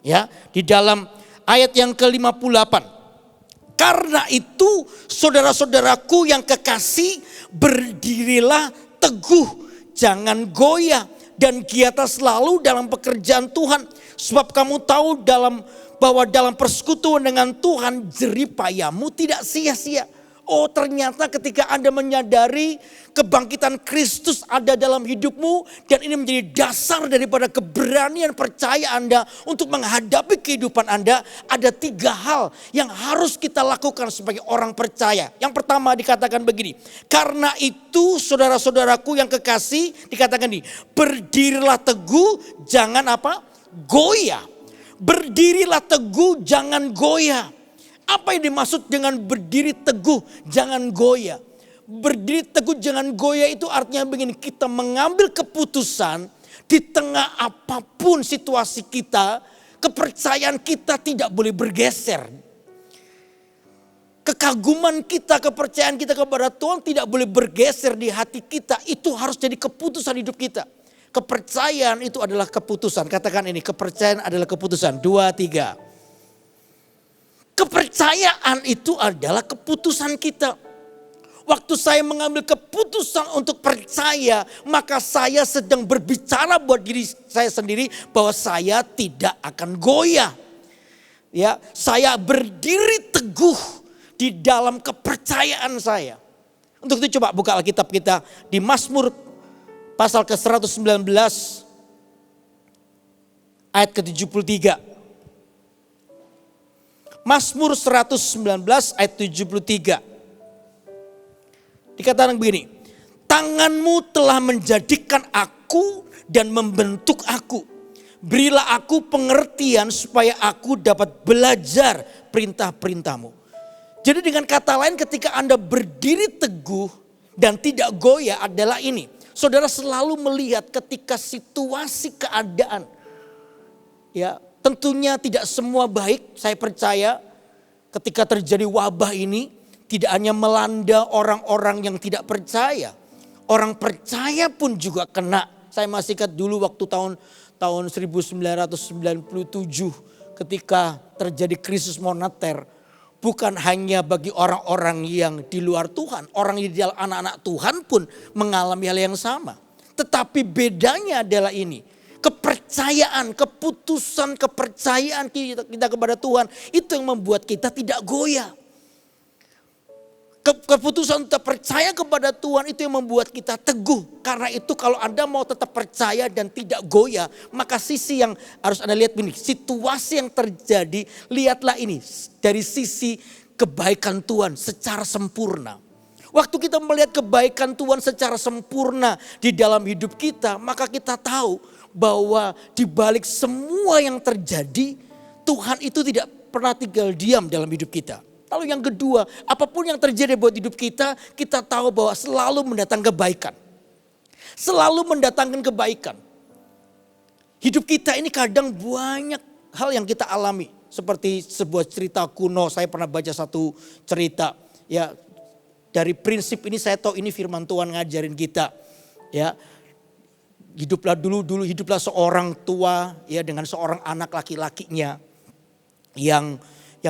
Ya, di dalam ayat yang ke-58. Karena itu saudara-saudaraku yang kekasih, berdirilah teguh, jangan goyah, dan giatlah selalu dalam pekerjaan Tuhan. Sebab kamu tahu bahwa dalam persekutuan dengan Tuhan jerih payahmu tidak sia-sia. Oh, ternyata ketika Anda menyadari kebangkitan Kristus ada dalam hidupmu, dan ini menjadi dasar daripada keberanian percaya Anda untuk menghadapi kehidupan Anda, ada 3 hal yang harus kita lakukan sebagai orang percaya. Yang pertama dikatakan begini, karena itu saudara-saudaraku yang kekasih, dikatakan ini, berdirilah teguh, jangan apa? Goyah. Berdirilah teguh, jangan goyah. Apa yang dimaksud dengan berdiri teguh, jangan goyah? Berdiri teguh, jangan goyah itu artinya begini, kita mengambil keputusan di tengah apapun situasi kita, kepercayaan kita tidak boleh bergeser. kekaguman kita, kepercayaan kita kepada Tuhan tidak boleh bergeser di hati kita. Itu harus jadi keputusan hidup kita. Kepercayaan itu adalah keputusan. Katakan ini, kepercayaan adalah keputusan. 2, 3. Kepercayaan itu adalah keputusan kita. Waktu saya mengambil keputusan untuk percaya, maka saya sedang berbicara buat diri saya sendiri bahwa saya tidak akan goyah. Ya, saya berdiri teguh di dalam kepercayaan saya. Untuk itu coba buka Alkitab kita di Mazmur pasal ke-119 ayat ke-73. Mazmur 119 ayat 73. Dikatakan begini, tanganmu telah menjadikan aku dan membentuk aku. Berilah aku pengertian supaya aku dapat belajar perintah-perintahmu. Jadi dengan kata lain ketika Anda berdiri teguh dan tidak goyah adalah ini. Saudara selalu melihat ketika situasi keadaan. Ya, tentunya tidak semua baik, saya percaya ketika terjadi wabah ini. Tidak hanya melanda orang-orang yang tidak percaya. Orang percaya pun juga kena. Saya masih ingat dulu waktu tahun 1997 ketika terjadi krisis moneter. Bukan hanya bagi orang-orang yang di luar Tuhan. Orang yang di dalam anak-anak Tuhan pun mengalami hal yang sama. Tetapi bedanya adalah ini. Kepercayaan, keputusan kepercayaan kita kepada Tuhan. Itu yang membuat kita tidak goyah. Keputusan untuk percaya kepada Tuhan itu yang membuat kita teguh. Karena itu kalau Anda mau tetap percaya dan tidak goyah, maka sisi yang harus Anda lihat ini, situasi yang terjadi, lihatlah ini dari sisi kebaikan Tuhan secara sempurna. Waktu kita melihat kebaikan Tuhan secara sempurna di dalam hidup kita, maka kita tahu bahwa di balik semua yang terjadi, Tuhan itu tidak pernah tinggal diam dalam hidup kita. Lalu yang kedua, apapun yang terjadi buat hidup kita, kita tahu bahwa selalu mendatangkan kebaikan. Selalu mendatangkan kebaikan. Hidup kita ini kadang banyak hal yang kita alami. Seperti sebuah cerita kuno, saya pernah baca satu cerita. Ya, dari prinsip ini saya tahu ini firman Tuhan ngajarin kita. Ya, hiduplah seorang tua ya dengan seorang anak laki-lakinya yang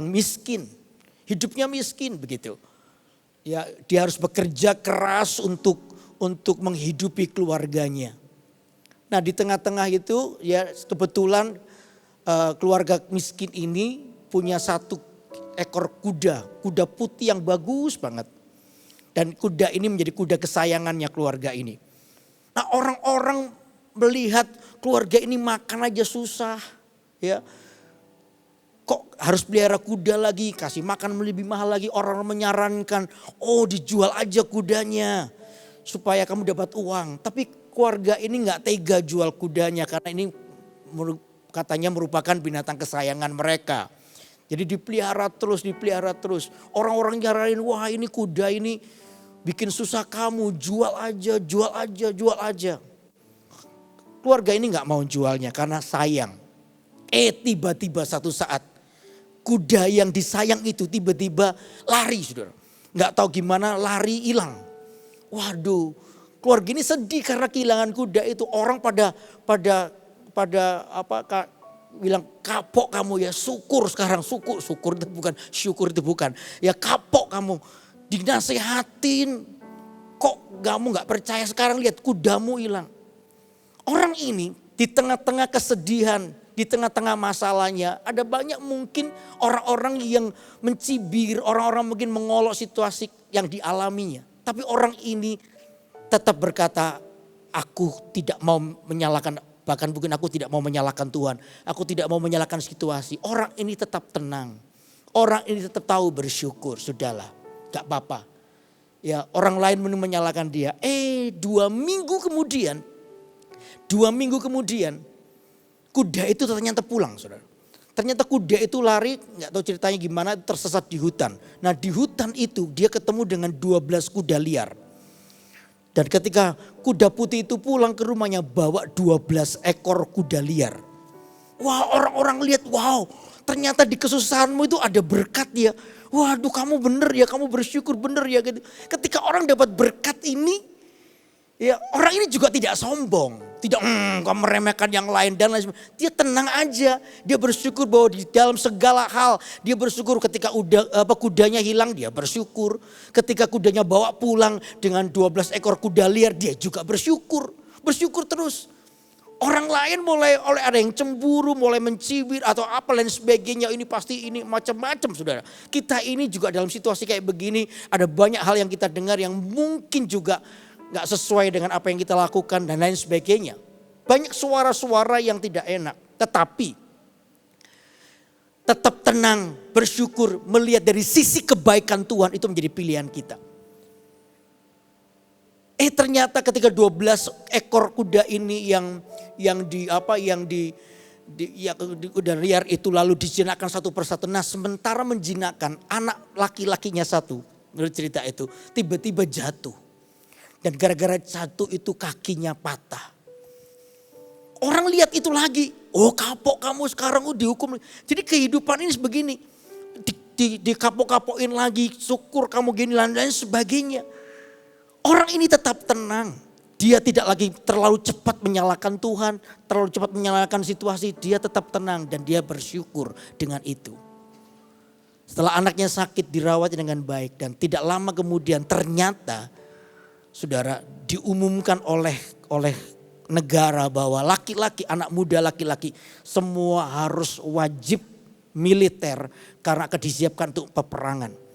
miskin. Hidupnya miskin begitu. Ya, dia harus bekerja keras untuk menghidupi keluarganya. Nah, di tengah-tengah itu ya kebetulan keluarga miskin ini punya satu ekor kuda putih yang bagus banget. Dan kuda ini menjadi kuda kesayangannya keluarga ini. Nah, orang-orang melihat keluarga ini makan aja susah, ya. Kok harus pelihara kuda lagi, kasih makan lebih mahal lagi. Orang menyarankan, oh dijual aja kudanya supaya kamu dapat uang. Tapi keluarga ini gak tega jual kudanya karena ini katanya merupakan binatang kesayangan mereka. Jadi dipelihara terus. Orang-orang nyaranin, wah ini kuda ini bikin susah kamu, jual aja. Keluarga ini gak mau jualnya karena sayang. Tiba-tiba satu saat kuda yang disayang itu tiba-tiba lari, saudara. Gak tahu gimana lari hilang. Waduh, keluarga ini sedih karena kehilangan kuda itu. Orang pada bilang kapok kamu ya, syukur itu bukan. Ya kapok kamu, dinasehatin. Kok kamu gak percaya, sekarang lihat kudamu hilang. Orang ini di tengah-tengah kesedihan, di tengah-tengah masalahnya, ada banyak mungkin orang-orang yang mencibir, orang-orang mungkin mengolok situasi yang dialaminya. Tapi orang ini tetap berkata, aku tidak mau menyalahkan, bahkan mungkin aku tidak mau menyalahkan Tuhan. Aku tidak mau menyalahkan situasi. Orang ini tetap tenang. Orang ini tetap tahu bersyukur, sudahlah, gak apa-apa. Ya, orang lain menyalahkan dia. 2 minggu kemudian, kuda itu ternyata pulang, saudara. Ternyata kuda itu lari, gak tahu ceritanya gimana, tersesat di hutan. Nah di hutan itu dia ketemu dengan 12 kuda liar. Dan ketika kuda putih itu pulang ke rumahnya bawa 12 ekor kuda liar. Wah, orang-orang lihat, wow, ternyata di kesusahanmu itu ada berkat ya. Waduh kamu bener ya, kamu bersyukur bener ya gitu. Ketika orang dapat berkat ini, ya orang ini juga tidak sombong. Tidak kamu meremehkan yang lain dan lain sebagainya. Dia tenang aja, dia bersyukur bahwa di dalam segala hal. Dia bersyukur ketika kudanya hilang, dia bersyukur. Ketika kudanya bawa pulang dengan 12 ekor kuda liar, dia juga bersyukur. Bersyukur terus. Orang lain mulai oleh ada yang cemburu, mulai mencibir atau apa lain sebagainya. Ini pasti ini macam-macam saudara. Kita ini juga dalam situasi kayak begini ada banyak hal yang kita dengar yang mungkin juga gak sesuai dengan apa yang kita lakukan dan lain sebagainya. Banyak suara-suara yang tidak enak. Tetapi tetap tenang, bersyukur, melihat dari sisi kebaikan Tuhan itu menjadi pilihan kita. Ternyata ketika 12 ekor kuda ini yang kuda liar itu lalu dijinakkan satu persatu. Nah sementara menjinakkan anak laki-lakinya satu, menurut cerita itu tiba-tiba jatuh. Dan gara-gara jatuh itu kakinya patah. Orang lihat itu lagi, oh kapok kamu sekarang dihukum. Jadi kehidupan ini sebegini, dikapok-kapokin lagi, syukur kamu gini dan lain sebagainya. Orang ini tetap tenang. Dia tidak lagi terlalu cepat menyalahkan Tuhan, terlalu cepat menyalahkan situasi. Dia tetap tenang dan dia bersyukur dengan itu. Setelah anaknya sakit dirawat dengan baik dan tidak lama kemudian ternyata saudara diumumkan oleh negara bahwa laki-laki, anak muda laki-laki semua harus wajib militer karena akan disiapkan untuk peperangan.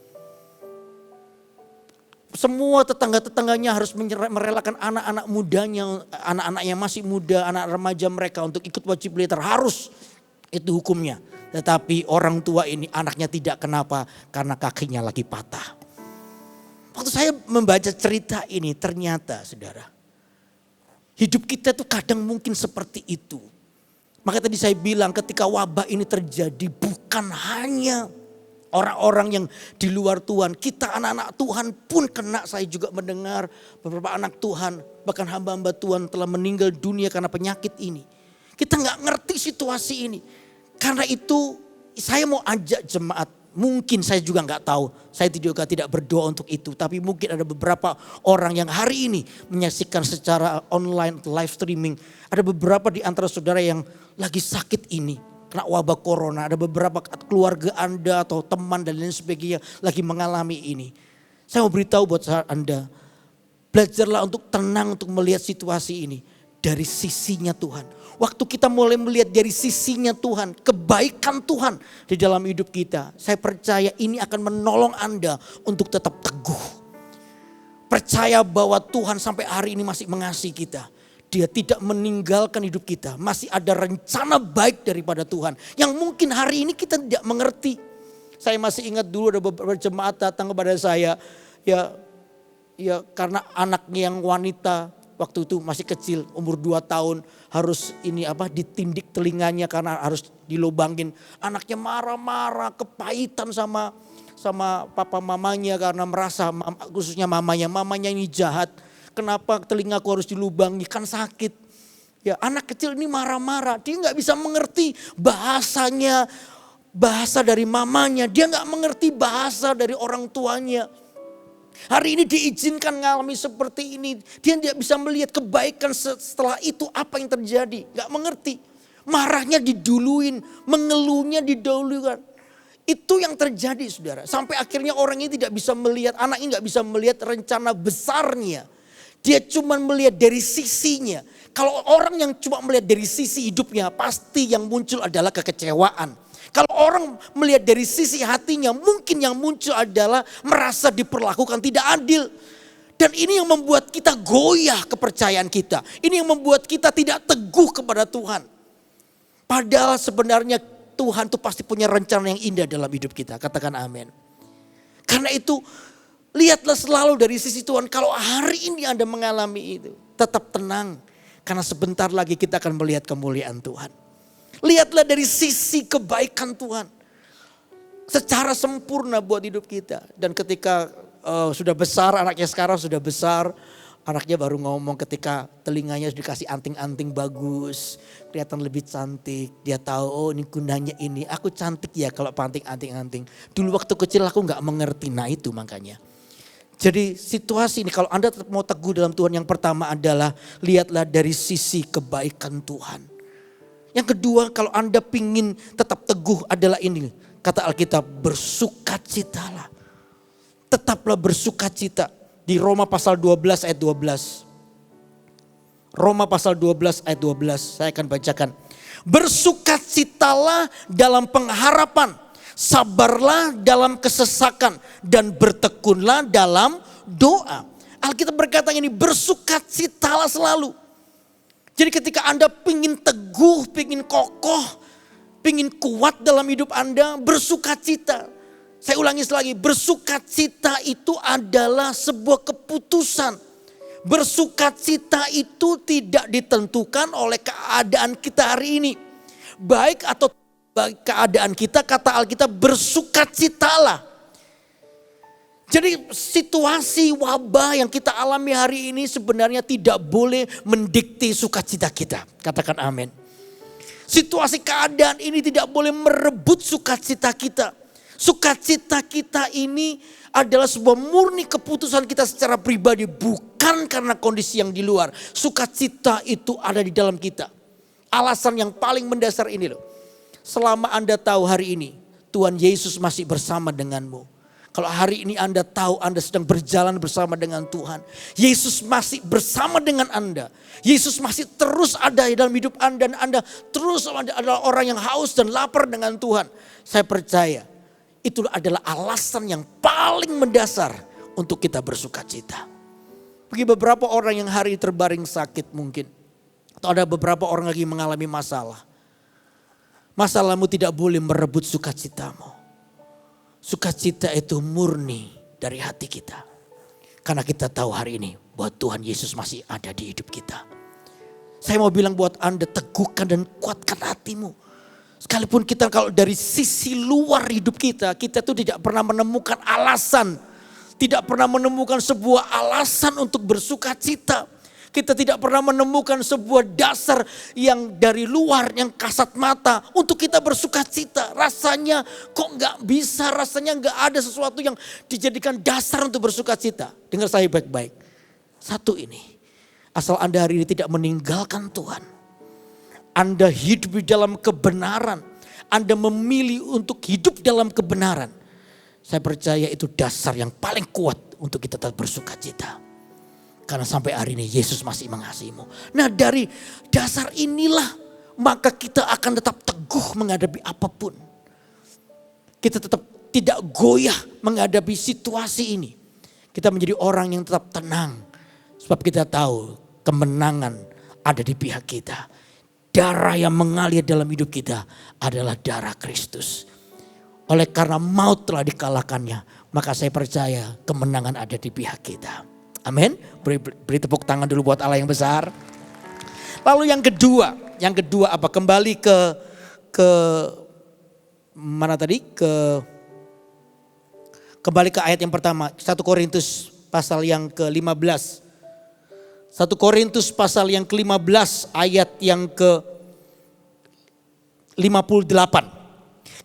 Semua tetangga-tetangganya harus merelakan anak-anak mudanya, anak-anak yang masih muda, anak remaja mereka untuk ikut wajib militer. Harus, itu hukumnya. Tetapi orang tua ini anaknya tidak, kenapa? Karena kakinya lagi patah. Waktu saya membaca cerita ini ternyata saudara, hidup kita tuh kadang mungkin seperti itu. Maka tadi saya bilang ketika wabah ini terjadi bukan hanya orang-orang yang di luar Tuhan, kita anak-anak Tuhan pun kena. Saya juga mendengar beberapa anak Tuhan, bahkan hamba-hamba Tuhan telah meninggal dunia karena penyakit ini. Kita gak ngerti situasi ini. Karena itu saya mau ajak jemaat, mungkin saya juga gak tahu, saya juga tidak berdoa untuk itu. Tapi mungkin ada beberapa orang yang hari ini menyaksikan secara online, live streaming. Ada beberapa di antara saudara yang lagi sakit ini. Kena wabah corona, ada beberapa keluarga Anda atau teman dan lain sebagainya lagi mengalami ini. Saya mau beritahu buat Anda, belajarlah untuk tenang untuk melihat situasi ini dari sisinya Tuhan. Waktu kita mulai melihat dari sisinya Tuhan, kebaikan Tuhan di dalam hidup kita, saya percaya ini akan menolong Anda untuk tetap teguh. Percaya bahwa Tuhan sampai hari ini masih mengasihi kita. Dia tidak meninggalkan hidup kita. Masih ada rencana baik daripada Tuhan. Yang mungkin hari ini kita tidak mengerti. Saya masih ingat dulu ada beberapa jemaat datang kepada saya. Ya karena anaknya yang wanita waktu itu masih kecil, umur 2 tahun. Harus ditindik telinganya karena harus dilobangin. Anaknya marah-marah, kepahitan sama papa mamanya karena merasa khususnya mamanya ini jahat. Kenapa telingaku harus dilubangi, kan sakit. Ya anak kecil ini marah-marah, dia gak bisa mengerti bahasanya, bahasa dari mamanya. Dia gak mengerti bahasa dari orang tuanya. Hari ini diizinkan mengalami seperti ini. Dia tidak bisa melihat kebaikan setelah itu apa yang terjadi. Gak mengerti, marahnya diduluin, mengeluhnya didahulukan. Itu yang terjadi saudara. Sampai akhirnya orang ini tidak bisa melihat, anak ini gak bisa melihat rencana besarnya. Dia cuma melihat dari sisinya. Kalau orang yang cuma melihat dari sisi hidupnya, pasti yang muncul adalah kekecewaan. Kalau orang melihat dari sisi hatinya, mungkin yang muncul adalah merasa diperlakukan tidak adil. Dan ini yang membuat kita goyah kepercayaan kita. Ini yang membuat kita tidak teguh kepada Tuhan. Padahal sebenarnya Tuhan tuh pasti punya rencana yang indah dalam hidup kita. Katakan amin. Karena itu lihatlah selalu dari sisi Tuhan. Kalau hari ini Anda mengalami itu, tetap tenang. Karena sebentar lagi kita akan melihat kemuliaan Tuhan. Lihatlah dari sisi kebaikan Tuhan. Secara sempurna buat hidup kita. Dan ketika sudah besar, anaknya sekarang sudah besar. Anaknya baru ngomong ketika telinganya dikasih anting-anting bagus. Kelihatan lebih cantik. Dia tahu, oh ini gunanya ini. Aku cantik ya kalau panting anting-anting. Dulu waktu kecil aku gak mengerti. Nah itu makanya. Jadi situasi ini kalau Anda tetap mau teguh dalam Tuhan, yang pertama adalah lihatlah dari sisi kebaikan Tuhan. Yang kedua kalau Anda pingin tetap teguh adalah ini. Kata Alkitab, bersukacitalah. Tetaplah bersukacita. Di Roma pasal 12 ayat 12. Roma pasal 12 ayat 12 saya akan bacakan. Bersukacitalah dalam pengharapan, sabarlah dalam kesesakan, dan bertekunlah dalam doa. Alkitab berkata ini, bersukacitalah selalu. Jadi ketika Anda pingin teguh, pingin kokoh, pingin kuat dalam hidup Anda, bersukacita. Saya ulangi lagi, bersukacita itu adalah sebuah keputusan. Bersukacita itu tidak ditentukan oleh keadaan kita hari ini. Baik atau baik keadaan kita, kata Alkitab, bersukacitalah. Jadi situasi wabah yang kita alami hari ini sebenarnya tidak boleh mendikte sukacita kita. Katakan amin. Situasi keadaan ini tidak boleh merebut sukacita kita. Sukacita kita ini adalah sebuah murni keputusan kita secara pribadi, bukan karena kondisi yang di luar. Sukacita itu ada di dalam kita. Alasan yang paling mendasar ini loh. Selama Anda tahu hari ini Tuhan Yesus masih bersama denganmu. Kalau hari ini Anda tahu Anda sedang berjalan bersama dengan Tuhan. Yesus masih bersama dengan Anda. Yesus masih terus ada dalam hidup Anda. Dan Anda terus adalah orang yang haus dan lapar dengan Tuhan. Saya percaya itu adalah alasan yang paling mendasar untuk kita bersukacita. Bagi beberapa orang yang hari terbaring sakit mungkin. Atau ada beberapa orang lagi mengalami masalah. Masalahmu tidak boleh merebut sukacitamu. Sukacita itu murni dari hati kita. Karena kita tahu hari ini bahwa Tuhan Yesus masih ada di hidup kita. Saya mau bilang buat Anda, teguhkan dan kuatkan hatimu. Sekalipun kita kalau dari sisi luar hidup kita tuh tidak pernah menemukan alasan. Tidak pernah menemukan sebuah alasan untuk bersukacita. Kita tidak pernah menemukan sebuah dasar yang dari luar, yang kasat mata untuk kita bersukacita. Rasanya kok gak bisa, rasanya gak ada sesuatu yang dijadikan dasar untuk bersukacita. Dengar saya baik-baik. Satu ini, asal Anda hari ini tidak meninggalkan Tuhan. Anda hidup di dalam kebenaran. Anda memilih untuk hidup dalam kebenaran. Saya percaya itu dasar yang paling kuat untuk kita tetap bersukacita. Karena sampai hari ini Yesus masih mengasihimu. Nah dari dasar inilah maka kita akan tetap teguh menghadapi apapun. Kita tetap tidak goyah menghadapi situasi ini. Kita menjadi orang yang tetap tenang. Sebab kita tahu kemenangan ada di pihak kita. Darah yang mengalir dalam hidup kita adalah darah Kristus. Oleh karena maut telah dikalahkannya, maka saya percaya kemenangan ada di pihak kita. Amin. Beri tepuk tangan dulu buat Allah yang besar. Lalu yang kedua apa? Kembali ke mana tadi? Kembali ke ayat yang pertama, 1 Korintus pasal yang ke-15. 1 Korintus pasal yang ke-15 ayat yang ke-58.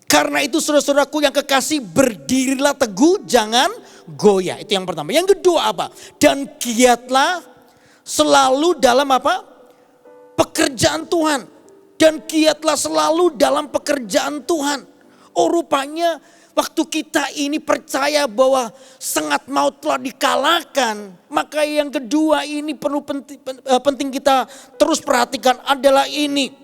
Karena itu saudara-saudaraku yang kekasih, berdirilah teguh, jangan goyah. Itu yang pertama. Yang kedua apa? Dan giatlah selalu dalam apa? Pekerjaan Tuhan. Dan giatlah selalu dalam pekerjaan Tuhan. Oh rupanya waktu kita ini percaya bahwa sengat maut telah dikalahkan, maka yang kedua ini perlu penting kita terus perhatikan adalah ini.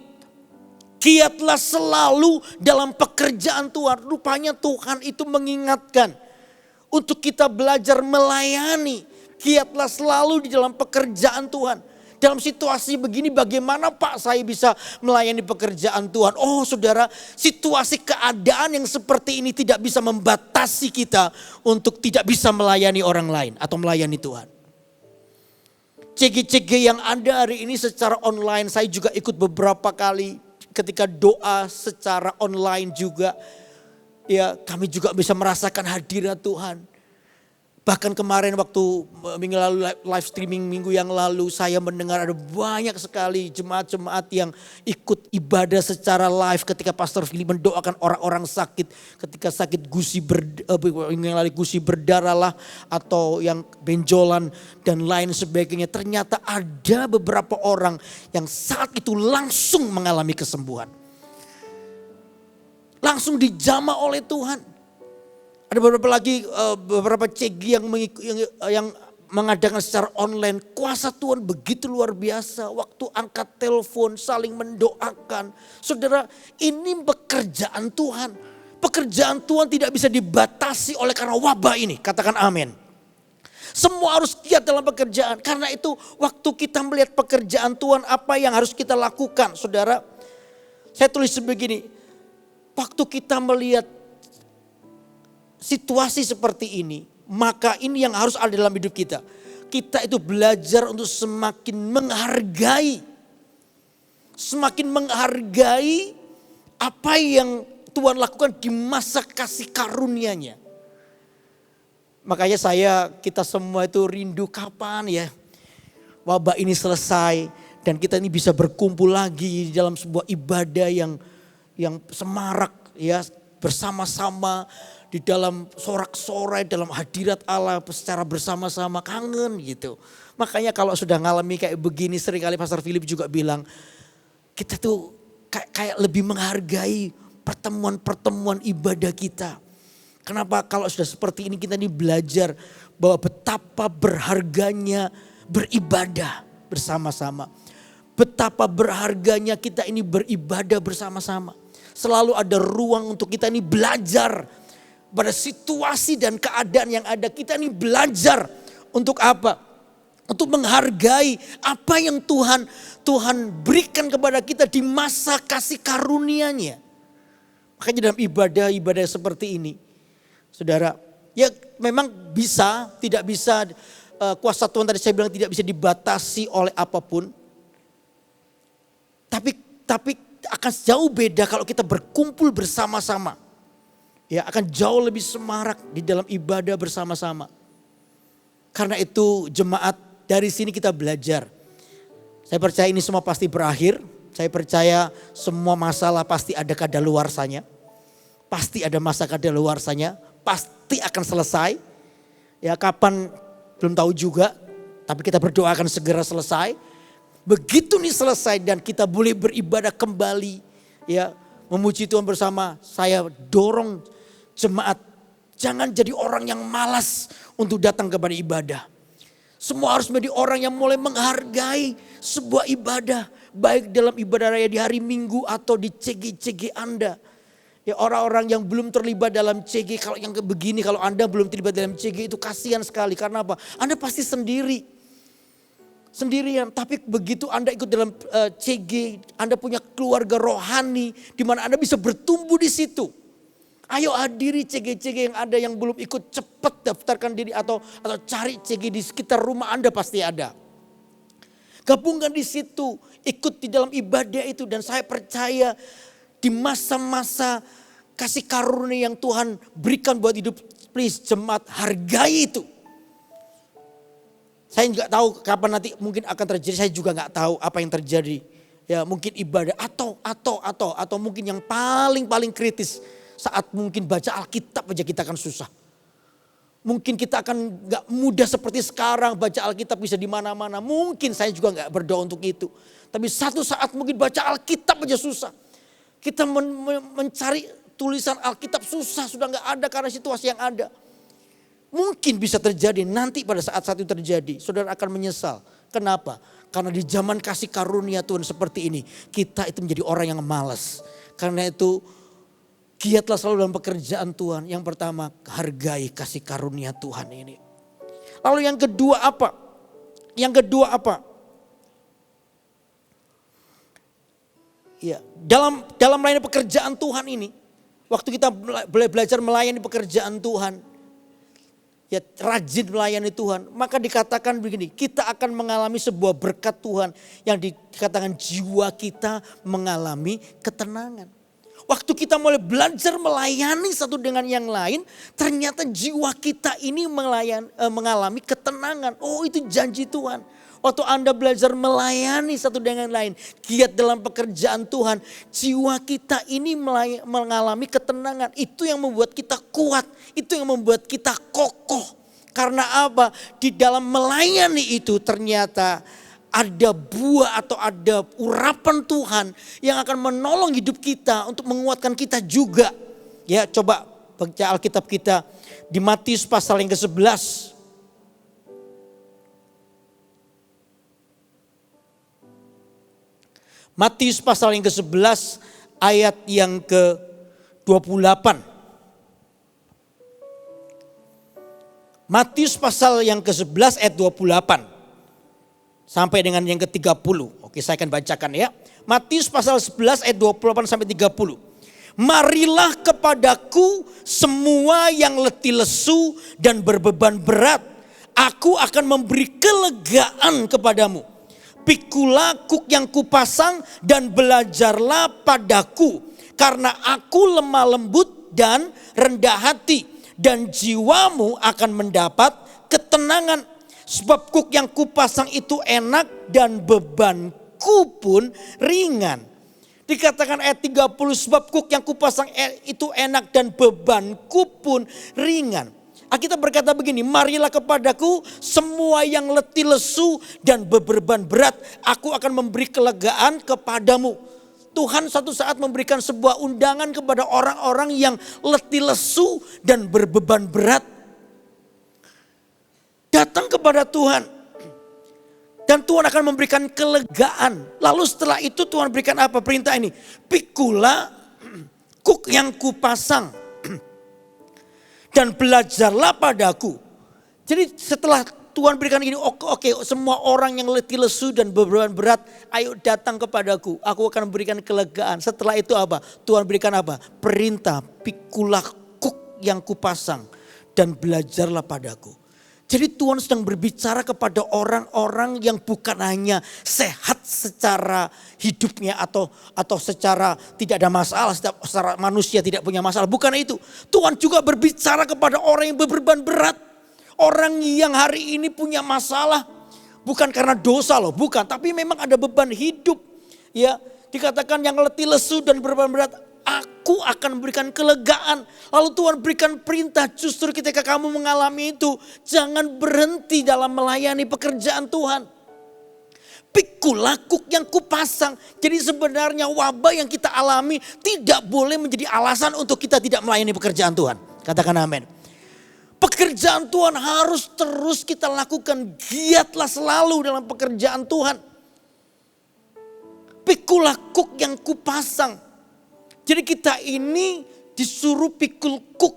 Giatlah selalu dalam pekerjaan Tuhan. Rupanya Tuhan itu mengingatkan untuk kita belajar melayani. Giatlah selalu di dalam pekerjaan Tuhan. Dalam situasi begini bagaimana Pak saya bisa melayani pekerjaan Tuhan? Oh saudara, situasi keadaan yang seperti ini tidak bisa membatasi kita untuk tidak bisa melayani orang lain atau melayani Tuhan. CG-CG yang ada hari ini secara online, saya juga ikut beberapa kali ketika doa secara online juga. Ya kami juga bisa merasakan hadirat Tuhan. Bahkan kemarin waktu minggu lalu live streaming minggu yang lalu saya mendengar ada banyak sekali jemaat-jemaat yang ikut ibadah secara live ketika Pastor Philip mendoakan orang-orang sakit. Ketika sakit gusi berdarah lah atau yang benjolan dan lain sebagainya. Ternyata ada beberapa orang yang saat itu langsung mengalami kesembuhan. Langsung dijamah oleh Tuhan. Ada beberapa CG yang mengadakan secara online. Kuasa Tuhan begitu luar biasa. Waktu angkat telepon saling mendoakan. Saudara, ini pekerjaan Tuhan. Pekerjaan Tuhan tidak bisa dibatasi oleh karena wabah ini. Katakan amin. Semua harus giat dalam pekerjaan. Karena itu waktu kita melihat pekerjaan Tuhan, apa yang harus kita lakukan. Saudara, saya tulis sebegini. Waktu kita melihat situasi seperti ini, maka ini yang harus ada dalam hidup kita. Kita itu belajar untuk semakin menghargai apa yang Tuhan lakukan di masa kasih karunia-Nya. Makanya kita semua itu rindu kapan ya wabah ini selesai dan kita ini bisa berkumpul lagi dalam sebuah ibadah yang semarak ya, bersama-sama di dalam sorak-sorai, dalam hadirat Allah secara bersama-sama, kangen gitu. Makanya kalau sudah ngalami kayak begini, seringkali Pastor Philip juga bilang, kita tuh kayak lebih menghargai pertemuan-pertemuan ibadah kita. Kenapa? Kalau sudah seperti ini kita ini belajar bahwa betapa berharganya beribadah bersama-sama. Betapa berharganya kita ini beribadah bersama-sama. Selalu ada ruang untuk kita ini belajar pada situasi dan keadaan yang ada. Kita ini belajar untuk apa? Untuk menghargai apa yang Tuhan berikan kepada kita di masa kasih karunia-Nya. Makanya dalam ibadah seperti ini, saudara, ya memang tidak bisa kuasa Tuhan tadi saya bilang tidak bisa dibatasi oleh apapun. Tapi akan jauh beda kalau kita berkumpul bersama-sama. Ya, akan jauh lebih semarak di dalam ibadah bersama-sama. Karena itu jemaat, dari sini kita belajar. Saya percaya ini semua pasti berakhir. Saya percaya semua masalah pasti ada kadaluarsanya. Pasti ada masa kadaluarsanya. Pasti akan selesai. Ya, kapan belum tahu juga. Tapi kita berdoa akan segera selesai. Begitu nih selesai dan kita boleh beribadah kembali. Ya, memuji Tuhan bersama. Saya dorong jemaat, jangan jadi orang yang malas untuk datang kepada ibadah. Semua harus menjadi orang yang mulai menghargai sebuah ibadah. Baik dalam ibadah raya di hari Minggu atau di CG Anda. Ya, orang-orang yang belum terlibat dalam CG, kalau yang begini, kalau Anda belum terlibat dalam CG itu kasihan sekali. Karena apa? Anda pasti sendirian. Tapi begitu Anda ikut dalam CG, Anda punya keluarga rohani di mana Anda bisa bertumbuh di situ. Ayo hadiri CG yang ada yang belum ikut, cepat daftarkan diri atau cari CG di sekitar rumah Anda pasti ada. Gabungkan di situ, ikut di dalam ibadah itu dan saya percaya di masa-masa kasih karunia yang Tuhan berikan buat hidup, please jemaat hargai itu. Saya nggak tahu kapan nanti mungkin akan terjadi, saya juga nggak tahu apa yang terjadi. Ya mungkin ibadah atau mungkin yang paling kritis. Saat mungkin baca Alkitab aja kita akan susah. Mungkin kita akan gak mudah seperti sekarang baca Alkitab bisa di mana-mana. Mungkin saya juga gak berdoa untuk itu. Tapi satu saat mungkin baca Alkitab aja susah. Kita mencari tulisan Alkitab susah, sudah gak ada karena situasi yang ada. Mungkin bisa terjadi nanti pada saat itu terjadi. Saudara akan menyesal. Kenapa? Karena di zaman kasih karunia Tuhan seperti ini. Kita itu menjadi orang yang malas. Karena itu giatlah selalu dalam pekerjaan Tuhan. Yang pertama, hargai kasih karunia Tuhan ini. Lalu yang kedua apa? Ya, dalam melayani pekerjaan Tuhan ini, waktu kita belajar melayani pekerjaan Tuhan, ya rajin melayani Tuhan, maka dikatakan begini, kita akan mengalami sebuah berkat Tuhan yang dikatakan jiwa kita mengalami ketenangan. Waktu kita mulai belajar melayani satu dengan yang lain, ternyata jiwa kita ini mengalami ketenangan. Oh, itu janji Tuhan. Waktu Anda belajar melayani satu dengan lain, giat dalam pekerjaan Tuhan, jiwa kita ini mengalami ketenangan. Itu yang membuat kita kuat, itu yang membuat kita kokoh. Karena apa? Di dalam melayani itu ternyata ada buah atau ada urapan Tuhan yang akan menolong hidup kita untuk menguatkan kita juga. Ya, coba baca Alkitab kita di Matius pasal yang ke-11. Matius pasal yang ke-11 ayat yang ke-28. Matius pasal yang ke-11 ayat 28. Sampai dengan yang ke-30. Oke, saya akan bacakan ya. Matius pasal 11 ayat 28 sampai 30. Marilah kepadaku semua yang letih lesu dan berbeban berat. Aku akan memberi kelegaan kepadamu. Pikulah kuk yang kupasang dan belajarlah padaku. Karena aku lemah lembut dan rendah hati. Dan jiwamu akan mendapat ketenangan. Sebab kuk yang kupasang itu enak dan bebanku pun ringan. Dikatakan ayat 30, sebab kuk yang kupasang itu enak dan bebanku pun ringan. Alkitab berkata begini, marilah kepadaku semua yang letih lesu dan beban berat, aku akan memberi kelegaan kepadamu. Tuhan satu saat memberikan sebuah undangan kepada orang-orang yang letih lesu dan berbeban berat. Datang kepada Tuhan. Dan Tuhan akan memberikan kelegaan. Lalu setelah itu Tuhan berikan apa? Perintah ini. Pikulah kuk yang kupasang. Dan belajarlah padaku. Jadi setelah Tuhan berikan ini, oke, semua orang yang letih lesu dan beban berat, ayo datang kepadaku. Aku akan memberikan kelegaan. Setelah itu apa? Tuhan berikan apa? Perintah, pikulah kuk yang kupasang dan belajarlah padaku. Jadi Tuhan sedang berbicara kepada orang-orang yang bukan hanya sehat secara hidupnya atau secara tidak ada masalah, secara manusia tidak punya masalah. Bukan itu. Tuhan juga berbicara kepada orang yang berbeban berat. Orang yang hari ini punya masalah. Bukan karena dosa loh, bukan. Tapi memang ada beban hidup. Ya, dikatakan yang letih lesu dan berbeban berat. Aku akan memberikan kelegaan. Lalu Tuhan berikan perintah, justru ketika kamu mengalami itu, jangan berhenti dalam melayani pekerjaan Tuhan. Pikulah kuk yang kupasang. Jadi sebenarnya wabah yang kita alami tidak boleh menjadi alasan untuk kita tidak melayani pekerjaan Tuhan. Katakan amin. Pekerjaan Tuhan harus terus kita lakukan. Giatlah selalu dalam pekerjaan Tuhan. Pikulah kuk yang kupasang. Jadi kita ini disuruh pikul kuk.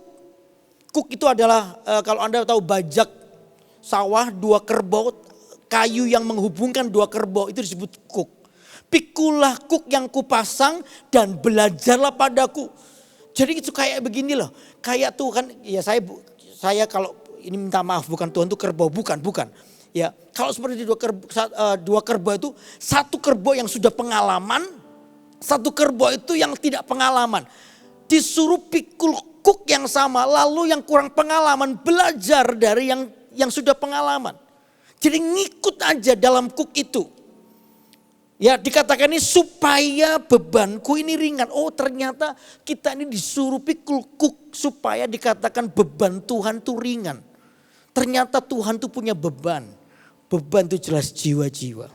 Kuk itu adalah kalau Anda tahu bajak sawah, dua kerbau, kayu yang menghubungkan dua kerbau itu disebut kuk. Pikulah kuk yang kupasang dan belajarlah padaku. Jadi itu kayak begini loh. Kayak Tuhan, ya saya kalau ini minta maaf, bukan Tuhan itu kerbau, bukan. Ya, kalau seperti dua kerbau itu, satu kerbau yang sudah pengalaman, satu kerbau itu yang tidak pengalaman. Disuruh pikul kuk yang sama, lalu yang kurang pengalaman belajar dari yang sudah pengalaman. Jadi ngikut aja dalam kuk itu. Ya, dikatakan ini supaya bebanku ini ringan. Oh, ternyata kita ini disuruh pikul kuk supaya dikatakan beban Tuhan itu ringan. Ternyata Tuhan itu punya beban. Beban itu jelas jiwa-jiwa.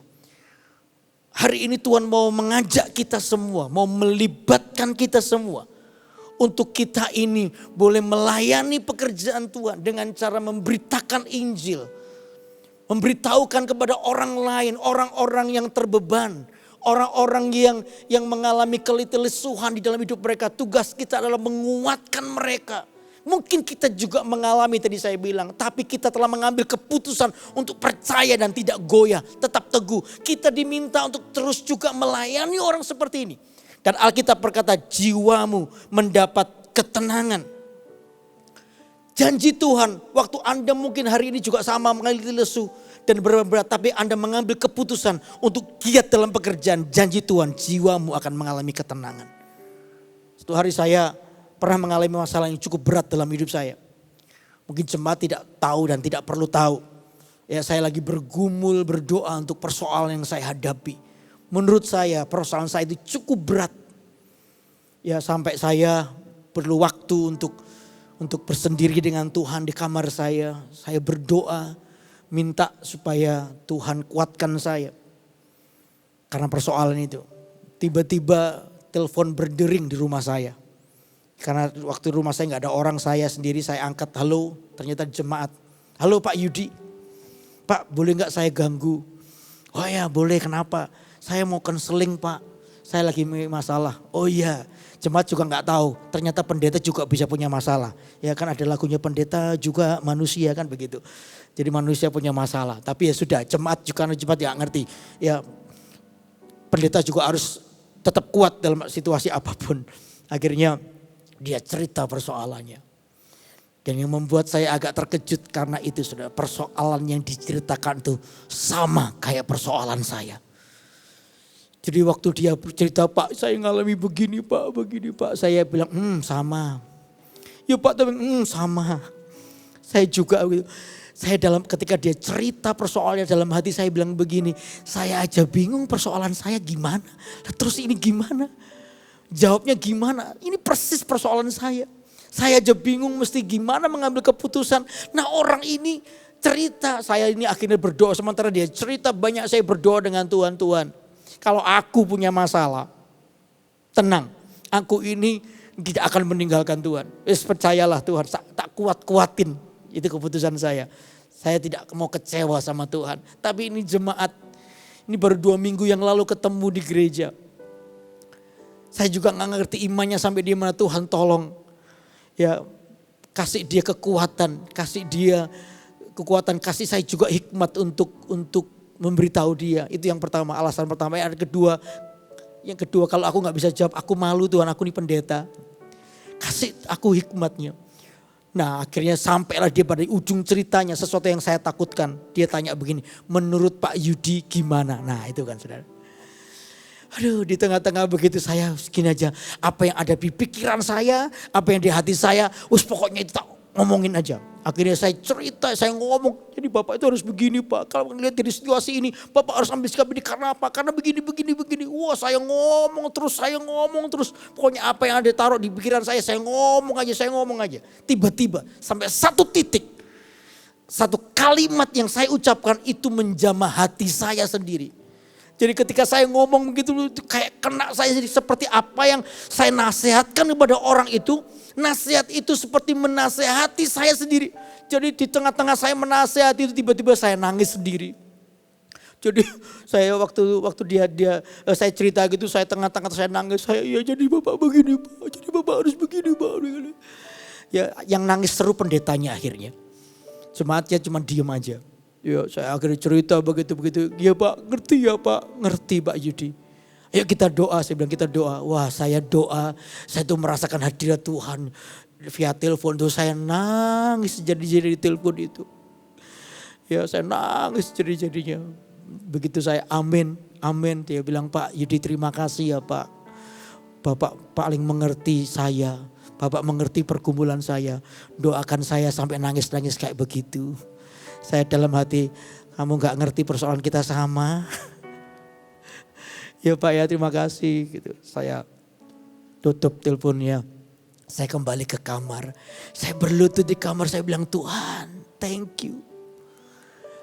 Hari ini Tuhan mau mengajak kita semua, mau melibatkan kita semua. Untuk kita ini boleh melayani pekerjaan Tuhan dengan cara memberitakan Injil. Memberitahukan kepada orang lain, orang-orang yang terbeban. Orang-orang yang mengalami keletihan di dalam hidup mereka. Tugas kita adalah menguatkan mereka. Mungkin kita juga mengalami tadi saya bilang. Tapi kita telah mengambil keputusan untuk percaya dan tidak goyah. Tetap teguh. Kita diminta untuk terus juga melayani orang seperti ini. Dan Alkitab berkata jiwamu mendapat ketenangan. Janji Tuhan waktu Anda mungkin hari ini juga sama mengalami lesu dan berat. Tapi Anda mengambil keputusan untuk giat dalam pekerjaan. Janji Tuhan jiwamu akan mengalami ketenangan. Suatu hari saya pernah mengalami masalah yang cukup berat dalam hidup saya. Mungkin jemaat tidak tahu dan tidak perlu tahu. Ya, saya lagi bergumul berdoa untuk persoalan yang saya hadapi. Menurut saya persoalan saya itu cukup berat. Ya, sampai saya perlu waktu untuk bersendiri dengan Tuhan di kamar saya. Saya berdoa minta supaya Tuhan kuatkan saya. Karena persoalan itu. Tiba-tiba telepon berdering di rumah saya. Karena waktu rumah saya nggak ada orang, saya sendiri, saya angkat, halo, ternyata jemaat. Halo Pak Yudi, Pak boleh nggak saya ganggu? Oh ya boleh, kenapa? Saya mau konseling Pak, saya lagi masalah. Oh iya, jemaat juga nggak tahu, ternyata pendeta juga bisa punya masalah. Ya kan ada lagunya pendeta juga manusia kan begitu. Jadi manusia punya masalah, tapi ya sudah jemaat juga nggak ngerti. Ya pendeta juga harus tetap kuat dalam situasi apapun. Akhirnya dia cerita persoalannya. Dan yang membuat saya agak terkejut karena itu sudah persoalan yang diceritakan itu sama kayak persoalan saya. Jadi waktu dia cerita, Pak saya ngalami begini Pak. Saya bilang sama. Ya Pak tapi sama. Saya juga gitu. Saya ketika dia cerita persoalannya dalam hati saya bilang begini. Saya aja bingung persoalan saya gimana. Terus ini gimana? Jawabnya gimana? Ini persis persoalan saya. Saya aja bingung mesti gimana mengambil keputusan. Nah orang ini cerita, saya ini akhirnya berdoa. Sementara dia cerita banyak, saya berdoa dengan Tuhan. Tuhan, kalau aku punya masalah, tenang. Aku ini tidak akan meninggalkan Tuhan. Percayalah Tuhan, tak kuat-kuatin. Itu keputusan saya. Saya tidak mau kecewa sama Tuhan. Tapi ini jemaat, ini baru 2 minggu yang lalu ketemu di gereja. Saya juga gak ngerti imannya sampai di mana. Tuhan tolong ya kasih dia kekuatan, kasih saya juga hikmat untuk memberitahu dia. Itu yang pertama, alasan pertama. Yang kedua kalau aku gak bisa jawab, aku malu Tuhan, aku ini pendeta. Kasih aku hikmatnya. Nah akhirnya sampailah dia pada ujung ceritanya, sesuatu yang saya takutkan. Dia tanya begini, menurut Pak Yudi gimana? Nah itu kan saudara. Aduh di tengah-tengah begitu saya segini aja. Apa yang ada di pikiran saya, apa yang di hati saya, pokoknya itu ngomongin aja. Akhirnya saya cerita, saya ngomong. Jadi Bapak itu harus begini Pak. Kalau melihat dari situasi ini, Bapak harus ambil sikap ini karena apa? Karena begini. Wah saya ngomong terus. Pokoknya apa yang ada taruh di pikiran saya ngomong aja. Tiba-tiba sampai satu titik. Satu kalimat yang saya ucapkan itu menjamah hati saya sendiri. Jadi ketika saya ngomong begitu kayak kena saya jadi seperti apa yang saya nasihatkan kepada orang itu. Nasihat itu seperti menasehati saya sendiri. Jadi di tengah-tengah saya menasehati itu tiba-tiba saya nangis sendiri. Jadi saya waktu dia saya cerita gitu saya tengah-tengah saya nangis. Ya jadi Bapak begini Pak, jadi Bapak harus begini Pak. Ya yang nangis seru pendetanya akhirnya. Jemaatnya cuma diem aja. Ya saya akhirnya cerita begitu. Ya Pak ngerti ya Pak, ngerti Pak Yudi. Ayo kita doa, saya bilang kita doa. Wah saya doa, saya tuh merasakan hadirat Tuhan. Via telepon tuh saya nangis jadi di telepon itu. Ya saya nangis jadi-jadinya. Begitu saya amin. Dia bilang Pak Yudi terima kasih ya Pak. Bapak paling mengerti saya. Bapak mengerti pergumulan saya. Doakan saya sampai nangis-nangis kayak begitu. Saya dalam hati, kamu gak ngerti persoalan kita sama. Ya Pak ya terima kasih. Gitu. Saya tutup teleponnya. Saya kembali ke kamar. Saya berlutut di kamar, saya bilang Tuhan thank you.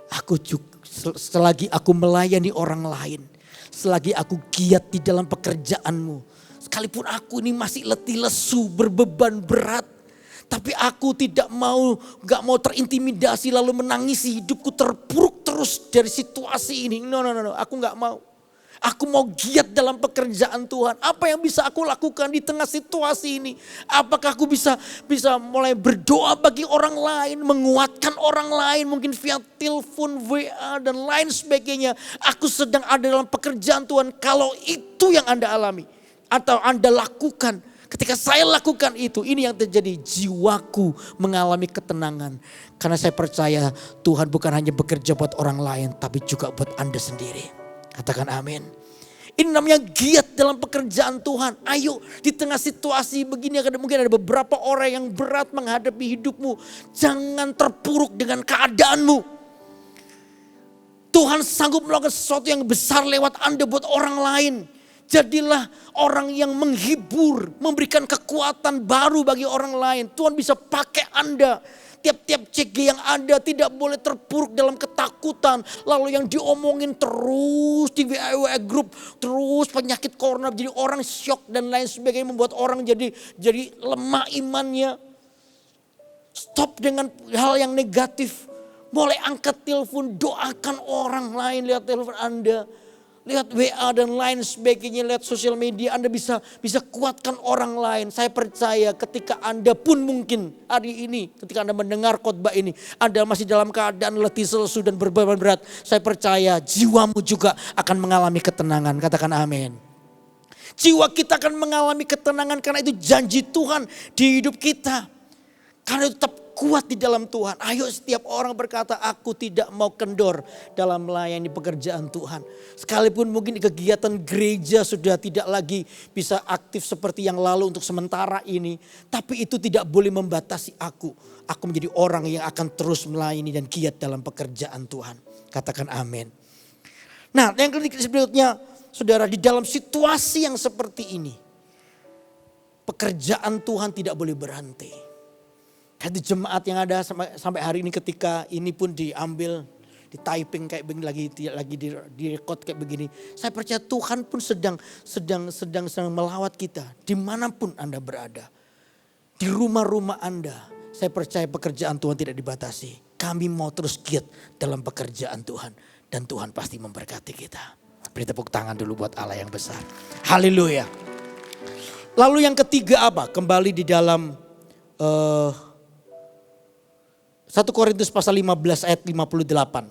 Aku juga, selagi aku melayani orang lain. Selagi aku giat di dalam pekerjaanmu. Sekalipun aku ini masih letih lesu, berbeban berat. Tapi aku gak mau terintimidasi lalu menangisi hidupku terpuruk terus dari situasi ini. No, aku gak mau. Aku mau giat dalam pekerjaan Tuhan. Apa yang bisa aku lakukan di tengah situasi ini? Apakah aku bisa mulai berdoa bagi orang lain, menguatkan orang lain, mungkin via telepon, WA dan lain sebagainya. Aku sedang ada dalam pekerjaan Tuhan. Kalau itu yang Anda alami atau Anda lakukan, ketika saya lakukan itu, ini yang terjadi, jiwaku mengalami ketenangan. Karena saya percaya Tuhan bukan hanya bekerja buat orang lain, tapi juga buat Anda sendiri. Katakan amin. Ini namanya giat dalam pekerjaan Tuhan. Ayo di tengah situasi begini mungkin ada beberapa orang yang berat menghadapi hidupmu. Jangan terpuruk dengan keadaanmu. Tuhan sanggup melakukan sesuatu yang besar lewat Anda buat orang lain. Jadilah orang yang menghibur, memberikan kekuatan baru bagi orang lain. Tuhan bisa pakai Anda. Tiap-tiap CG yang ada tidak boleh terpuruk dalam ketakutan. Lalu yang diomongin terus di WA group. Terus penyakit corona jadi orang shock dan lain sebagainya. Membuat orang jadi lemah imannya. Stop dengan hal yang negatif. Mulai angkat telepon, doakan orang lain lewat telepon Anda. Lihat WA dan lain sebagainya, lihat sosial media, Anda bisa kuatkan orang lain. Saya percaya ketika Anda pun mungkin hari ini, ketika Anda mendengar khotbah ini, Anda masih dalam keadaan letih, lesu dan berbeban berat. Saya percaya jiwamu juga akan mengalami ketenangan. Katakan amin. Jiwa kita akan mengalami ketenangan karena itu janji Tuhan di hidup kita. Karena itu tetap kuat di dalam Tuhan. Ayo setiap orang berkata, aku tidak mau kendor dalam melayani pekerjaan Tuhan. Sekalipun mungkin di kegiatan gereja sudah tidak lagi bisa aktif seperti yang lalu untuk sementara ini. Tapi itu tidak boleh membatasi aku. Aku menjadi orang yang akan terus melayani dan giat dalam pekerjaan Tuhan. Katakan amin. Nah, yang berikutnya, saudara, di dalam situasi yang seperti ini, pekerjaan Tuhan tidak boleh berhenti. Di jemaat yang ada sampai hari ini, ketika ini pun diambil, di typing kayak begini lagi di record kayak begini. Saya percaya Tuhan pun sedang melawat kita dimanapun Anda berada. Di rumah-rumah Anda, saya percaya pekerjaan Tuhan tidak dibatasi. Kami mau terus giat dalam pekerjaan Tuhan. Dan Tuhan pasti memberkati kita. Beri tepuk tangan dulu buat Allah yang besar. Haleluya. Lalu yang ketiga apa? Kembali di dalam 1 Korintus pasal 15 ayat 58.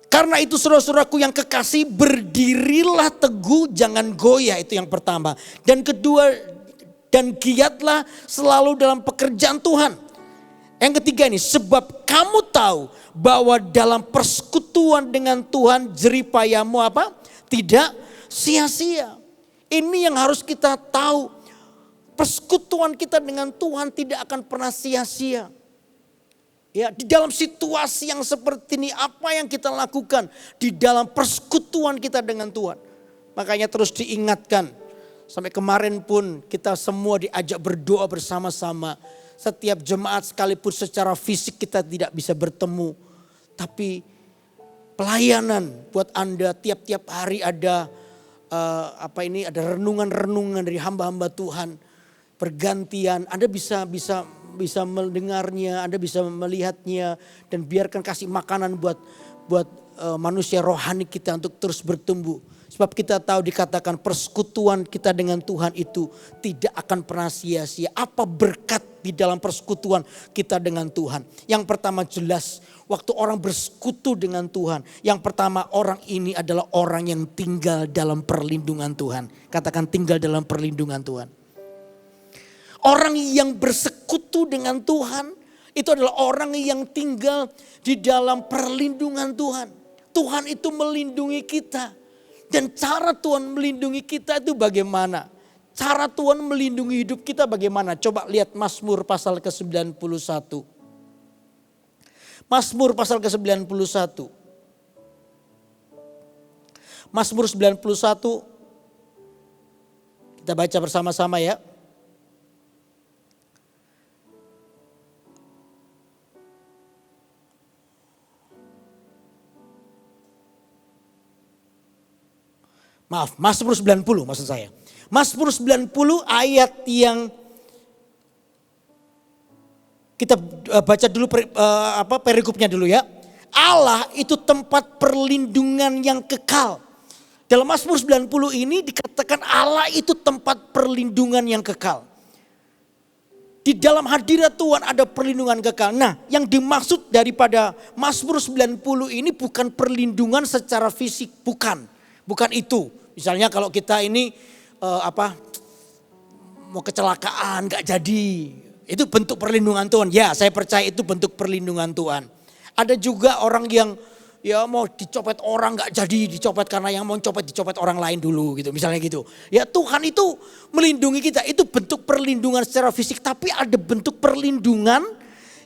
Karena itu saudara-saudaraku yang kekasih, berdirilah teguh, jangan goyah, itu yang pertama. Dan kedua, dan giatlah selalu dalam pekerjaan Tuhan. Yang ketiga ini, sebab kamu tahu bahwa dalam persekutuan dengan Tuhan jeripayamu apa? Tidak sia-sia. Ini yang harus kita tahu. Persekutuan kita dengan Tuhan tidak akan pernah sia-sia. Ya, di dalam situasi yang seperti ini, apa yang kita lakukan di dalam persekutuan kita dengan Tuhan. Makanya terus diingatkan. Sampai kemarin pun kita semua diajak berdoa bersama-sama. Setiap jemaat sekalipun secara fisik kita tidak bisa bertemu. Tapi pelayanan buat Anda tiap-tiap hari ada ada renungan-renungan dari hamba-hamba Tuhan. Pergantian, Anda bisa mendengarnya, Anda bisa melihatnya, dan biarkan kasih makanan buat manusia rohani kita untuk terus bertumbuh. Sebab kita tahu dikatakan persekutuan kita dengan Tuhan itu tidak akan pernah sia-sia. Apa berkat di dalam persekutuan kita dengan Tuhan? Yang pertama jelas, waktu orang bersekutu dengan Tuhan, yang pertama orang ini adalah orang yang tinggal dalam perlindungan Tuhan. Katakan tinggal dalam perlindungan Tuhan. Orang yang bersekutu dengan Tuhan itu adalah orang yang tinggal di dalam perlindungan Tuhan. Tuhan itu melindungi kita. Dan cara Tuhan melindungi kita itu bagaimana? Cara Tuhan melindungi hidup kita bagaimana? Coba lihat Mazmur pasal ke-91. Mazmur pasal ke-91. Mazmur 91. Kita baca bersama-sama ya. Maaf, Mazmur 90 maksud saya. Mazmur 90 ayat yang kita baca dulu perikopnya dulu ya. Allah itu tempat perlindungan yang kekal. Dalam Mazmur 90 ini dikatakan Allah itu tempat perlindungan yang kekal. Di dalam hadirat Tuhan ada perlindungan kekal. Nah, yang dimaksud daripada Mazmur 90 ini bukan perlindungan secara fisik, bukan itu. Misalnya kalau kita ini mau kecelakaan gak jadi, itu bentuk perlindungan Tuhan. Ya, saya percaya itu bentuk perlindungan Tuhan. Ada juga orang yang Ya mau dicopet orang nggak jadi dicopet karena yang mau copet dicopet orang lain dulu gitu. Misalnya gitu. Ya Tuhan itu melindungi kita. Itu bentuk perlindungan secara fisik. Tapi ada bentuk perlindungan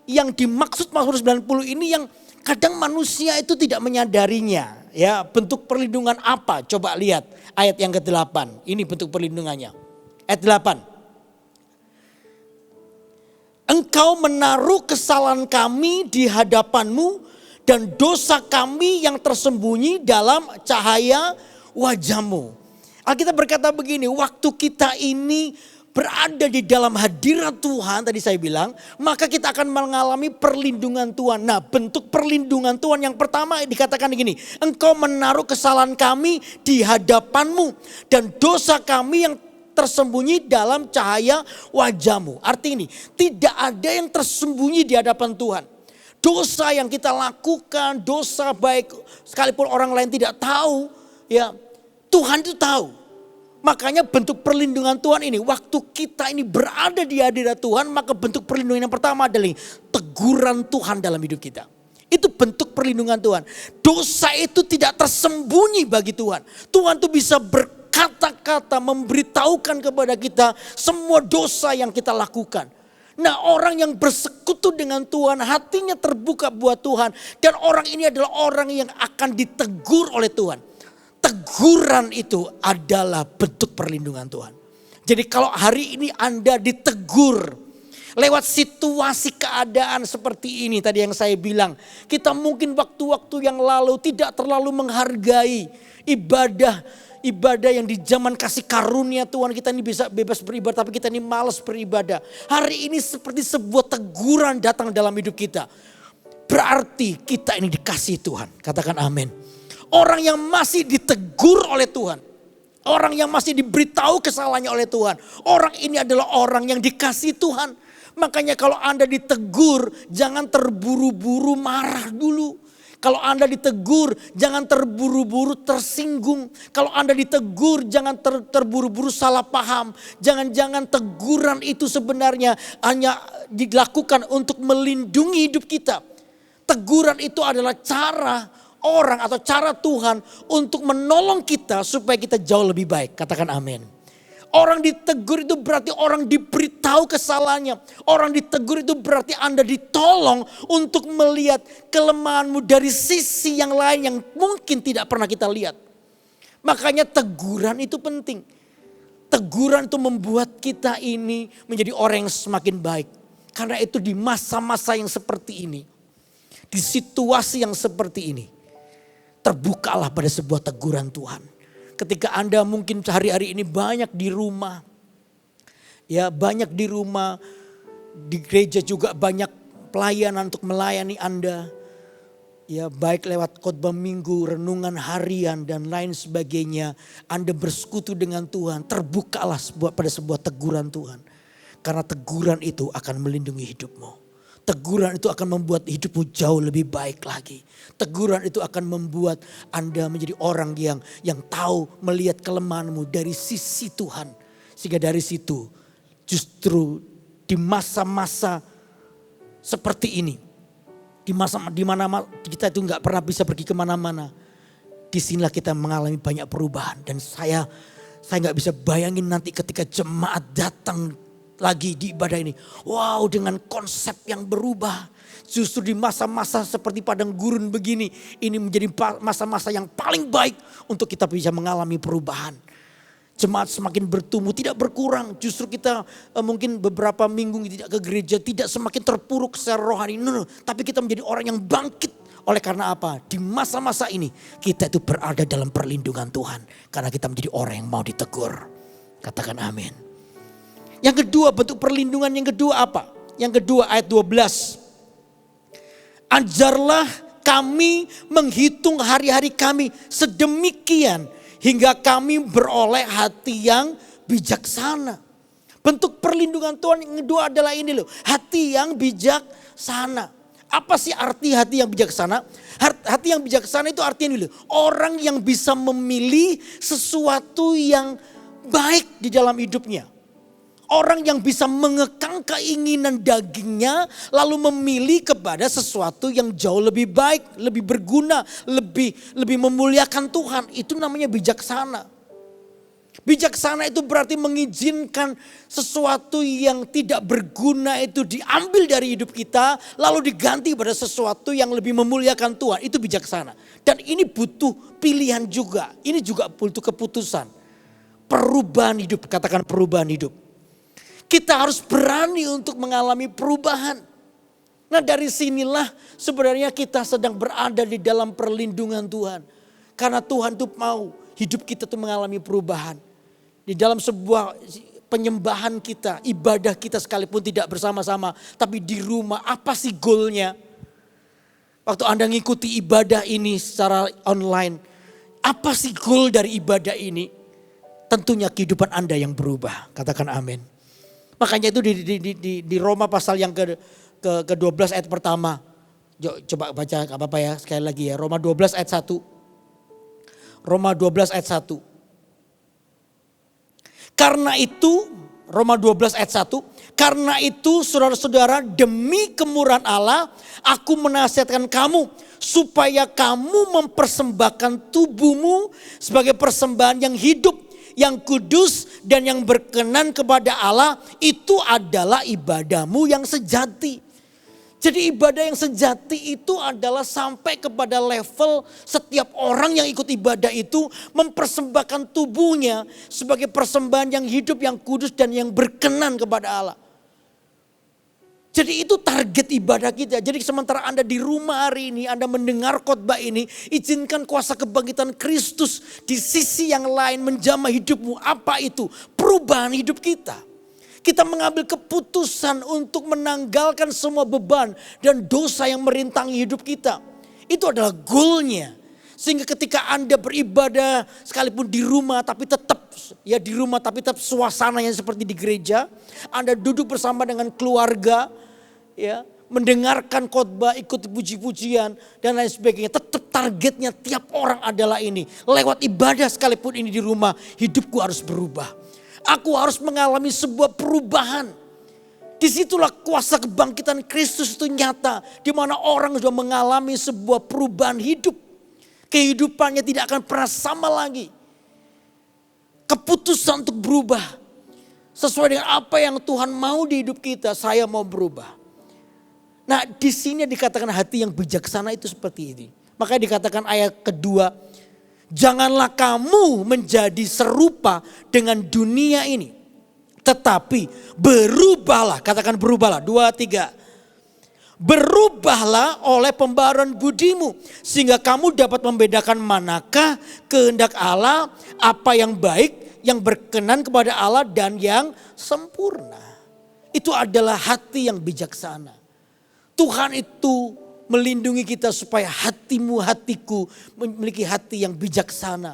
yang dimaksud Mazmur 90 ini yang kadang manusia itu tidak menyadarinya. Ya bentuk perlindungan apa? Coba lihat ayat yang ke-8. Ini bentuk perlindungannya. Ayat 8. Engkau menaruh kesalahan kami di hadapanmu dan dosa kami yang tersembunyi dalam cahaya wajah-Mu. Alkitab berkata begini, waktu kita ini berada di dalam hadirat Tuhan, tadi saya bilang, maka kita akan mengalami perlindungan Tuhan. Nah, bentuk perlindungan Tuhan yang pertama dikatakan begini, Engkau menaruh kesalahan kami di hadapan-Mu dan dosa kami yang tersembunyi dalam cahaya wajah-Mu. Arti ini, tidak ada yang tersembunyi di hadapan Tuhan. Dosa yang kita lakukan, dosa baik sekalipun orang lain tidak tahu, ya Tuhan itu tahu. Makanya bentuk perlindungan Tuhan ini, waktu kita ini berada di hadirat Tuhan, maka bentuk perlindungan yang pertama adalah teguran Tuhan dalam hidup kita. Itu bentuk perlindungan Tuhan. Dosa itu tidak tersembunyi bagi Tuhan. Tuhan itu bisa berkata-kata, memberitahukan kepada kita semua dosa yang kita lakukan. Nah, orang yang bersekutu dengan Tuhan, hatinya terbuka buat Tuhan. Dan orang ini adalah orang yang akan ditegur oleh Tuhan. Teguran itu adalah bentuk perlindungan Tuhan. Jadi kalau hari ini Anda ditegur lewat situasi keadaan seperti ini tadi yang saya bilang. Kita mungkin waktu-waktu yang lalu tidak terlalu menghargai ibadah yang di zaman kasih karunia Tuhan, kita ini bisa bebas beribadah tapi kita ini malas beribadah. Hari ini seperti sebuah teguran datang dalam hidup kita. Berarti kita ini dikasihi Tuhan. Katakan amin. Orang yang masih ditegur oleh Tuhan. Orang yang masih diberitahu kesalahannya oleh Tuhan. Orang ini adalah orang yang dikasihi Tuhan. Makanya kalau Anda ditegur jangan terburu-buru marah dulu. Kalau Anda ditegur, jangan terburu-buru tersinggung. Kalau Anda ditegur, jangan terburu-buru salah paham. Jangan-jangan teguran itu sebenarnya hanya dilakukan untuk melindungi hidup kita. Teguran itu adalah cara orang atau cara Tuhan untuk menolong kita supaya kita jauh lebih baik. Katakan amin. Orang ditegur itu berarti orang diberitahu kesalahannya. Orang ditegur itu berarti Anda ditolong untuk melihat kelemahanmu dari sisi yang lain yang mungkin tidak pernah kita lihat. Makanya teguran itu penting. Teguran itu membuat kita ini menjadi orang yang semakin baik. Karena itu di masa-masa yang seperti ini, di situasi yang seperti ini, terbukalah pada sebuah teguran Tuhan. Ketika Anda mungkin hari-hari ini banyak di rumah. Ya banyak di rumah. Di gereja juga banyak pelayanan untuk melayani Anda. Ya baik lewat khotbah minggu, renungan harian dan lain sebagainya. Anda bersekutu dengan Tuhan. Terbukalah pada sebuah teguran Tuhan. Karena teguran itu akan melindungi hidupmu. Teguran itu akan membuat hidupmu jauh lebih baik lagi. Teguran itu akan membuat Anda menjadi orang yang tahu melihat kelemahanmu dari sisi Tuhan. Sehingga dari situ justru di masa-masa seperti ini. Di mana kita itu gak pernah bisa pergi kemana-mana. Disinilah kita mengalami banyak perubahan. Dan saya gak bisa bayangin nanti ketika jemaat datang lagi di ibadah ini. Wow, dengan konsep yang berubah. Justru di masa-masa seperti padang gurun begini. Ini menjadi masa-masa yang paling baik untuk kita bisa mengalami perubahan. Jemaat semakin bertumbuh, tidak berkurang. Justru kita mungkin beberapa minggu tidak ke gereja, tidak semakin terpuruk secara rohani. No. Tapi kita menjadi orang yang bangkit. Oleh karena apa? Di masa-masa ini kita itu berada dalam perlindungan Tuhan. Karena kita menjadi orang yang mau ditegur. Katakan amin. Yang kedua, bentuk perlindungan yang kedua apa? Yang kedua ayat 12. Ajarlah kami menghitung hari-hari kami sedemikian hingga kami beroleh hati yang bijaksana. Bentuk perlindungan Tuhan yang kedua adalah ini loh, hati yang bijaksana. Apa sih arti hati yang bijaksana? Hati yang bijaksana itu artinya ini loh, orang yang bisa memilih sesuatu yang baik di dalam hidupnya. Orang yang bisa mengekang keinginan dagingnya lalu memilih kepada sesuatu yang jauh lebih baik, lebih berguna, lebih memuliakan Tuhan. Itu namanya bijaksana. Bijaksana itu berarti mengizinkan sesuatu yang tidak berguna itu diambil dari hidup kita lalu diganti pada sesuatu yang lebih memuliakan Tuhan. Itu bijaksana. Dan ini butuh pilihan juga. Ini juga butuh keputusan. Perubahan hidup, katakan perubahan hidup. Kita harus berani untuk mengalami perubahan. Nah dari sinilah sebenarnya kita sedang berada di dalam perlindungan Tuhan. Karena Tuhan tuh mau hidup kita tuh mengalami perubahan. Di dalam sebuah penyembahan kita, ibadah kita sekalipun tidak bersama-sama. Tapi di rumah apa sih goalnya? Waktu Anda ngikuti ibadah ini secara online. Apa sih goal dari ibadah ini? Tentunya kehidupan Anda yang berubah. Katakan amin. Makanya itu di Roma pasal yang ke-12 ayat pertama. Coba baca apa-apa ya sekali lagi ya. Roma 12 ayat 1. Roma 12 ayat 1. Karena itu, Roma 12 ayat 1. Karena itu saudara-saudara demi kemurahan Allah aku menasihatkan kamu. Supaya kamu mempersembahkan tubuhmu sebagai persembahan yang hidup. Yang kudus dan yang berkenan kepada Allah itu adalah ibadahmu yang sejati. Jadi ibadah yang sejati itu adalah sampai kepada level setiap orang yang ikut ibadah itu mempersembahkan tubuhnya sebagai persembahan yang hidup, yang kudus dan yang berkenan kepada Allah. Jadi itu target ibadah kita. Jadi sementara Anda di rumah hari ini, Anda mendengar khotbah ini, izinkan kuasa kebangkitan Kristus di sisi yang lain menjamah hidupmu. Apa itu? Perubahan hidup kita. Kita mengambil keputusan untuk menanggalkan semua beban dan dosa yang merintangi hidup kita. Itu adalah goalnya. Sehingga ketika Anda beribadah sekalipun di rumah tapi tetap di rumah tapi tetap suasananya seperti di gereja. Anda duduk bersama dengan keluarga, ya, mendengarkan khotbah, ikut puji-pujian dan lain sebagainya. Tetap targetnya tiap orang adalah ini. Lewat ibadah sekalipun ini di rumah, hidupku harus berubah. Aku harus mengalami sebuah perubahan. Disitulah kuasa kebangkitan Kristus itu nyata. Di mana orang sudah mengalami sebuah perubahan hidup. Kehidupannya tidak akan pernah sama lagi. Keputusan untuk berubah. Sesuai dengan apa yang Tuhan mau di hidup kita, saya mau berubah. Nah di sini dikatakan hati yang bijaksana itu seperti ini. Makanya dikatakan ayat kedua. Janganlah kamu menjadi serupa dengan dunia ini. Tetapi berubahlah, katakan berubahlah, 2, 3. Berubahlah oleh pembaruan budimu. Sehingga kamu dapat membedakan manakah kehendak Allah, apa yang baik, yang berkenan kepada Allah dan yang sempurna. Itu adalah hati yang bijaksana. Tuhan itu melindungi kita supaya hatimu, hatiku memiliki hati yang bijaksana.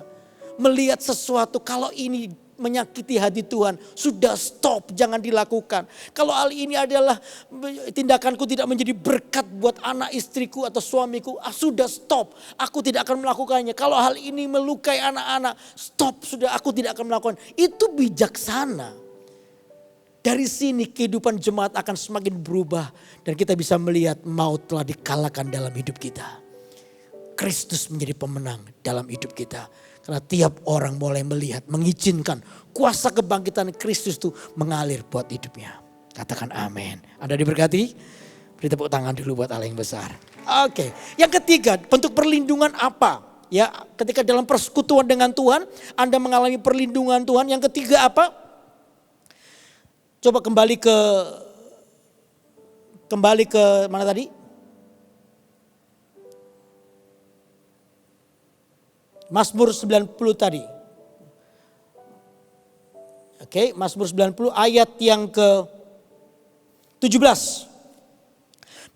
Melihat sesuatu kalau ini menyakiti hati Tuhan, sudah stop, jangan dilakukan. Kalau hal ini adalah tindakanku tidak menjadi berkat buat anak istriku atau suamiku, sudah stop, aku tidak akan melakukannya. Kalau hal ini melukai anak-anak, stop, sudah aku tidak akan melakukan. Itu bijaksana. Dari sini kehidupan jemaat akan semakin berubah dan kita bisa melihat maut telah dikalahkan dalam hidup kita. Kristus menjadi pemenang dalam hidup kita. Karena tiap orang mulai melihat, mengizinkan kuasa kebangkitan Kristus itu mengalir buat hidupnya. Katakan amin. Anda diberkati? Beri tepuk tangan dulu buat Allah yang besar. Oke. Yang ketiga, bentuk perlindungan apa? Ya, ketika dalam persekutuan dengan Tuhan, Anda mengalami perlindungan Tuhan. Yang ketiga apa? Coba kembali ke mana tadi? Mazmur 90 tadi. Oke, Mazmur 90 ayat yang ke-17.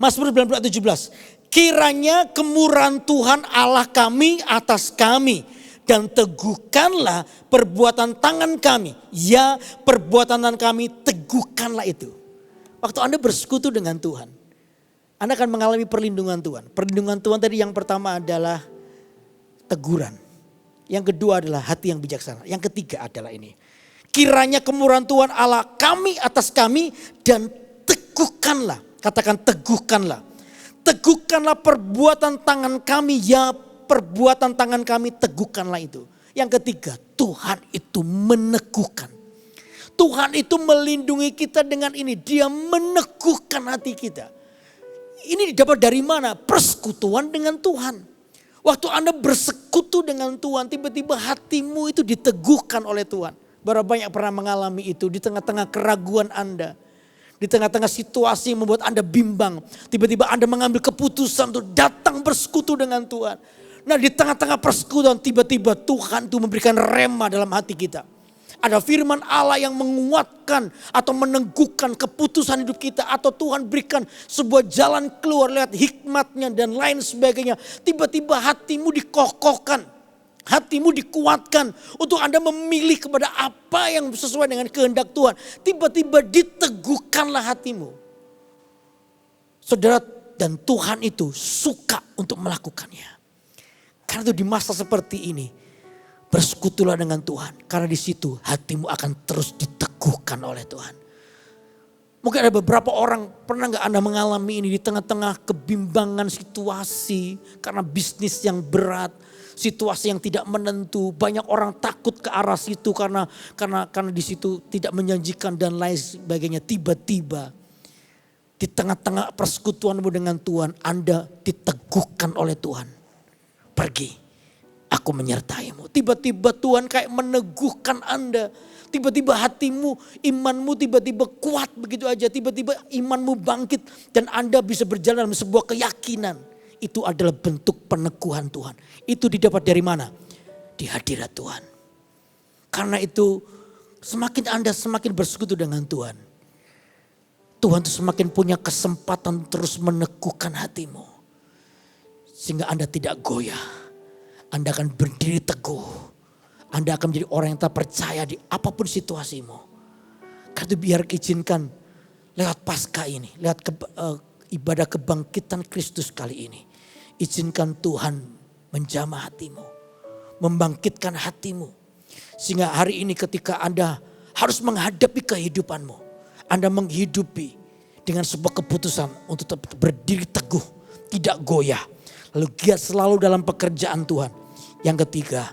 Mazmur 90 ayat 17. Kiranya kemurahan Tuhan Allah kami atas kami. Dan teguhkanlah perbuatan tangan kami. Ya, perbuatan tangan kami teguhkanlah itu. Waktu Anda bersekutu dengan Tuhan, Anda akan mengalami perlindungan Tuhan. Perlindungan Tuhan tadi yang pertama adalah teguran. Yang kedua adalah hati yang bijaksana. Yang ketiga adalah ini. Kiranya kemurahan Tuhan Allah kami atas kami dan teguhkanlah. Katakan teguhkanlah. Teguhkanlah perbuatan tangan kami, ya perbuatan tangan kami teguhkanlah itu. Yang ketiga, Tuhan itu meneguhkan. Tuhan itu melindungi kita dengan ini. Dia meneguhkan hati kita. Ini didapat dari mana? Persekutuan dengan Tuhan. Waktu Anda bersekutu dengan Tuhan, tiba-tiba hatimu itu diteguhkan oleh Tuhan. Berapa banyak pernah mengalami itu di tengah-tengah keraguan Anda. Di tengah-tengah situasi yang membuat Anda bimbang. Tiba-tiba Anda mengambil keputusan untuk datang bersekutu dengan Tuhan. Nah, di tengah-tengah persekutuan tiba-tiba Tuhan itu memberikan rema dalam hati kita. Ada firman Allah yang menguatkan atau meneguhkan keputusan hidup kita. Atau Tuhan berikan sebuah jalan keluar lewat hikmatnya dan lain sebagainya. Tiba-tiba hatimu dikokohkan. Hatimu dikuatkan untuk Anda memilih kepada apa yang sesuai dengan kehendak Tuhan. Tiba-tiba diteguhkanlah hatimu. Saudara, dan Tuhan itu suka untuk melakukannya. Karena itu di masa seperti ini, bersekutulah dengan Tuhan. Karena di situ hatimu akan terus diteguhkan oleh Tuhan. Mungkin ada beberapa orang, pernah gak Anda mengalami ini di tengah-tengah kebimbangan situasi. Karena bisnis yang berat, situasi yang tidak menentu. Banyak orang takut ke arah situ karena di situ tidak menjanjikan dan lain sebagainya. Tiba-tiba di tengah-tengah persekutuanmu dengan Tuhan, Anda diteguhkan oleh Tuhan. Pergi, aku menyertaimu. Tiba-tiba Tuhan kayak meneguhkan Anda. Tiba-tiba hatimu, imanmu tiba-tiba kuat begitu aja. Tiba-tiba imanmu bangkit dan Anda bisa berjalan dalam sebuah keyakinan. Itu adalah bentuk peneguhan Tuhan. Itu didapat dari mana? Di hadirat Tuhan. Karena itu semakin Anda semakin bersekutu dengan Tuhan. Tuhan itu semakin punya kesempatan terus meneguhkan hatimu. Sehingga Anda tidak goyah. Anda akan berdiri teguh. Anda akan menjadi orang yang tak percaya di apapun situasimu. Karena itu biar izinkan lewat Paskah ini. Lewat ibadah kebangkitan Kristus kali ini. Izinkan Tuhan menjamah hatimu. Membangkitkan hatimu. Sehingga hari ini ketika Anda harus menghadapi kehidupanmu. Anda menghidupi dengan sebuah keputusan untuk tetap berdiri teguh. Tidak goyah. Lalu giat selalu dalam pekerjaan Tuhan. Yang ketiga,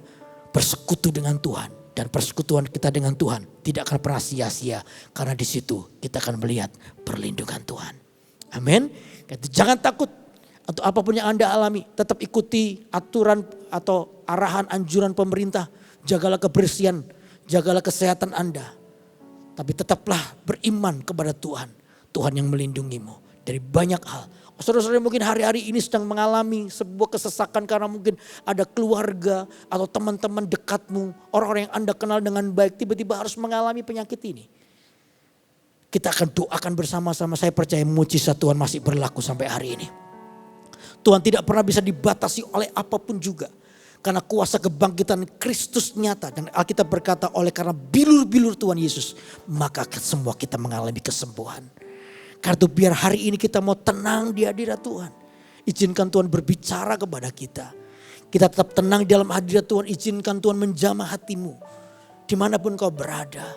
bersekutu dengan Tuhan. Dan persekutuan kita dengan Tuhan tidak akan pernah sia-sia. Karena di situ kita akan melihat perlindungan Tuhan. Amin. Jangan takut. Atau apapun yang Anda alami, tetap ikuti aturan atau arahan anjuran pemerintah. Jagalah kebersihan, jagalah kesehatan Anda. Tapi tetaplah beriman kepada Tuhan. Tuhan yang melindungimu dari banyak hal. Saudara-saudara mungkin hari-hari ini sedang mengalami sebuah kesesakan karena mungkin ada keluarga atau teman-teman dekatmu. Orang-orang yang Anda kenal dengan baik tiba-tiba harus mengalami penyakit ini. Kita akan doakan bersama-sama. Saya percaya mujizat Tuhan masih berlaku sampai hari ini. Tuhan tidak pernah bisa dibatasi oleh apapun juga. Karena kuasa kebangkitan Kristus nyata. Dan Alkitab berkata oleh karena bilur-bilur Tuhan Yesus. Maka semua kita mengalami kesembuhan. Karena itu biar hari ini kita mau tenang di hadirat Tuhan. Izinkan Tuhan berbicara kepada kita. Kita tetap tenang di dalam hadirat Tuhan. Izinkan Tuhan menjamah hatimu. Dimanapun kau berada.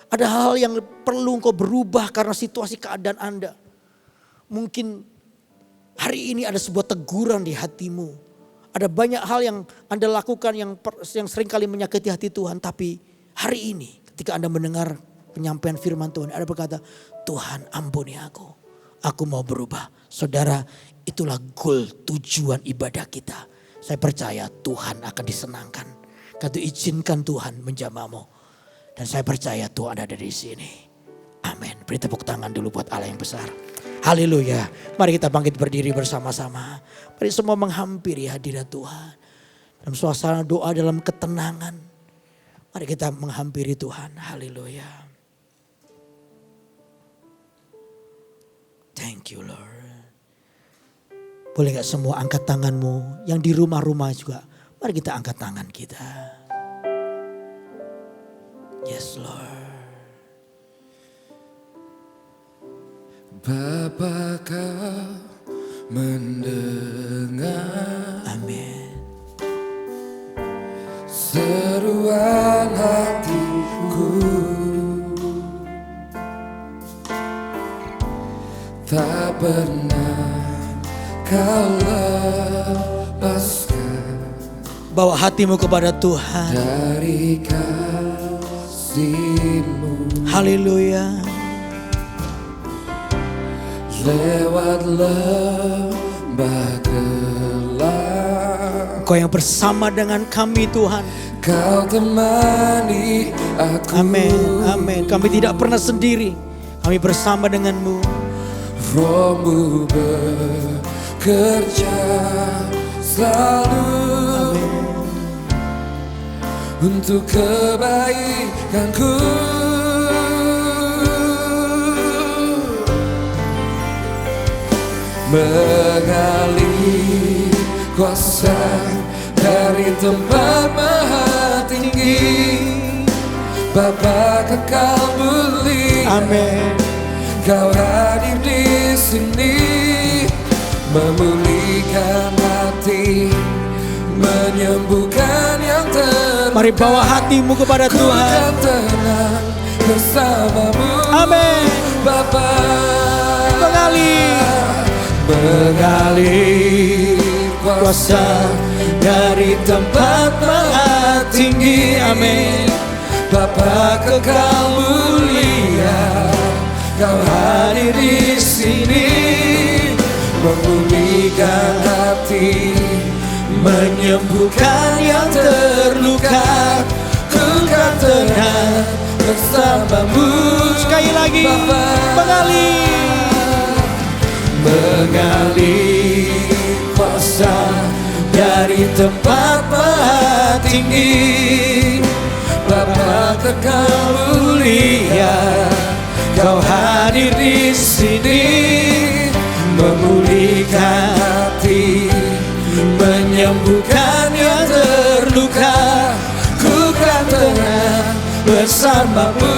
Ada hal yang perlu kau berubah karena situasi keadaan Anda. Mungkin hari ini ada sebuah teguran di hatimu. Ada banyak hal yang Anda lakukan yang sering kali menyakiti hati Tuhan. Tapi hari ini ketika Anda mendengar penyampaian firman Tuhan. Ada berkata, Tuhan ampuni aku. Aku mau berubah. Saudara, itulah goal tujuan ibadah kita. Saya percaya Tuhan akan disenangkan. Karena izinkan Tuhan menjamahmu. Dan saya percaya Tuhan ada di sini. Amin. Beri tepuk tangan dulu buat Allah yang besar. Haleluya. Mari kita bangkit berdiri bersama-sama. Mari semua menghampiri hadirat Tuhan. Dalam suasana doa dalam ketenangan. Mari kita menghampiri Tuhan. Haleluya. Thank you Lord. Boleh gak semua angkat tanganmu. Yang di rumah-rumah juga. Mari kita angkat tangan kita. Yes Lord. Bapa kau mendengar. Amin. Seruan hatiku. pernah kau lepaskan Bawa hatimu kepada Tuhan. dari kasih-Mu. Haleluya. Lewat lembah gelap Engkau yang bersama dengan kami Tuhan. Kau temani aku. Amin, amin. Kami tidak pernah sendiri. Kami bersama denganmu. Roh-Mu bekerja selalu untuk kebaikanku. Mengalir kuasa dari tempat maha tinggi, Bapa kekal mulia. Amin. Kau hadir di sini, memulihkan hati, menyembuhkan yang terluka. Mari bawa hatimu kepada Ku Tuhan. kan tenang bersamamu, Amin. Bapa. Mengalir kuasa dari tempat maha tinggi. Amin. Bapa kekal mulia, Kau hadir di sini, memulihkan hati, Menyembuhkan yang terluka. ku kan tenang bersamamu. Sekali lagi. Bapa. Mengalir kuasa dari tempat maha tinggi, Bapa kekal mulia, Kau hadir di sini, memulihkan hati, menyembuhkan yang terluka. Ku kan tenang bersamamu,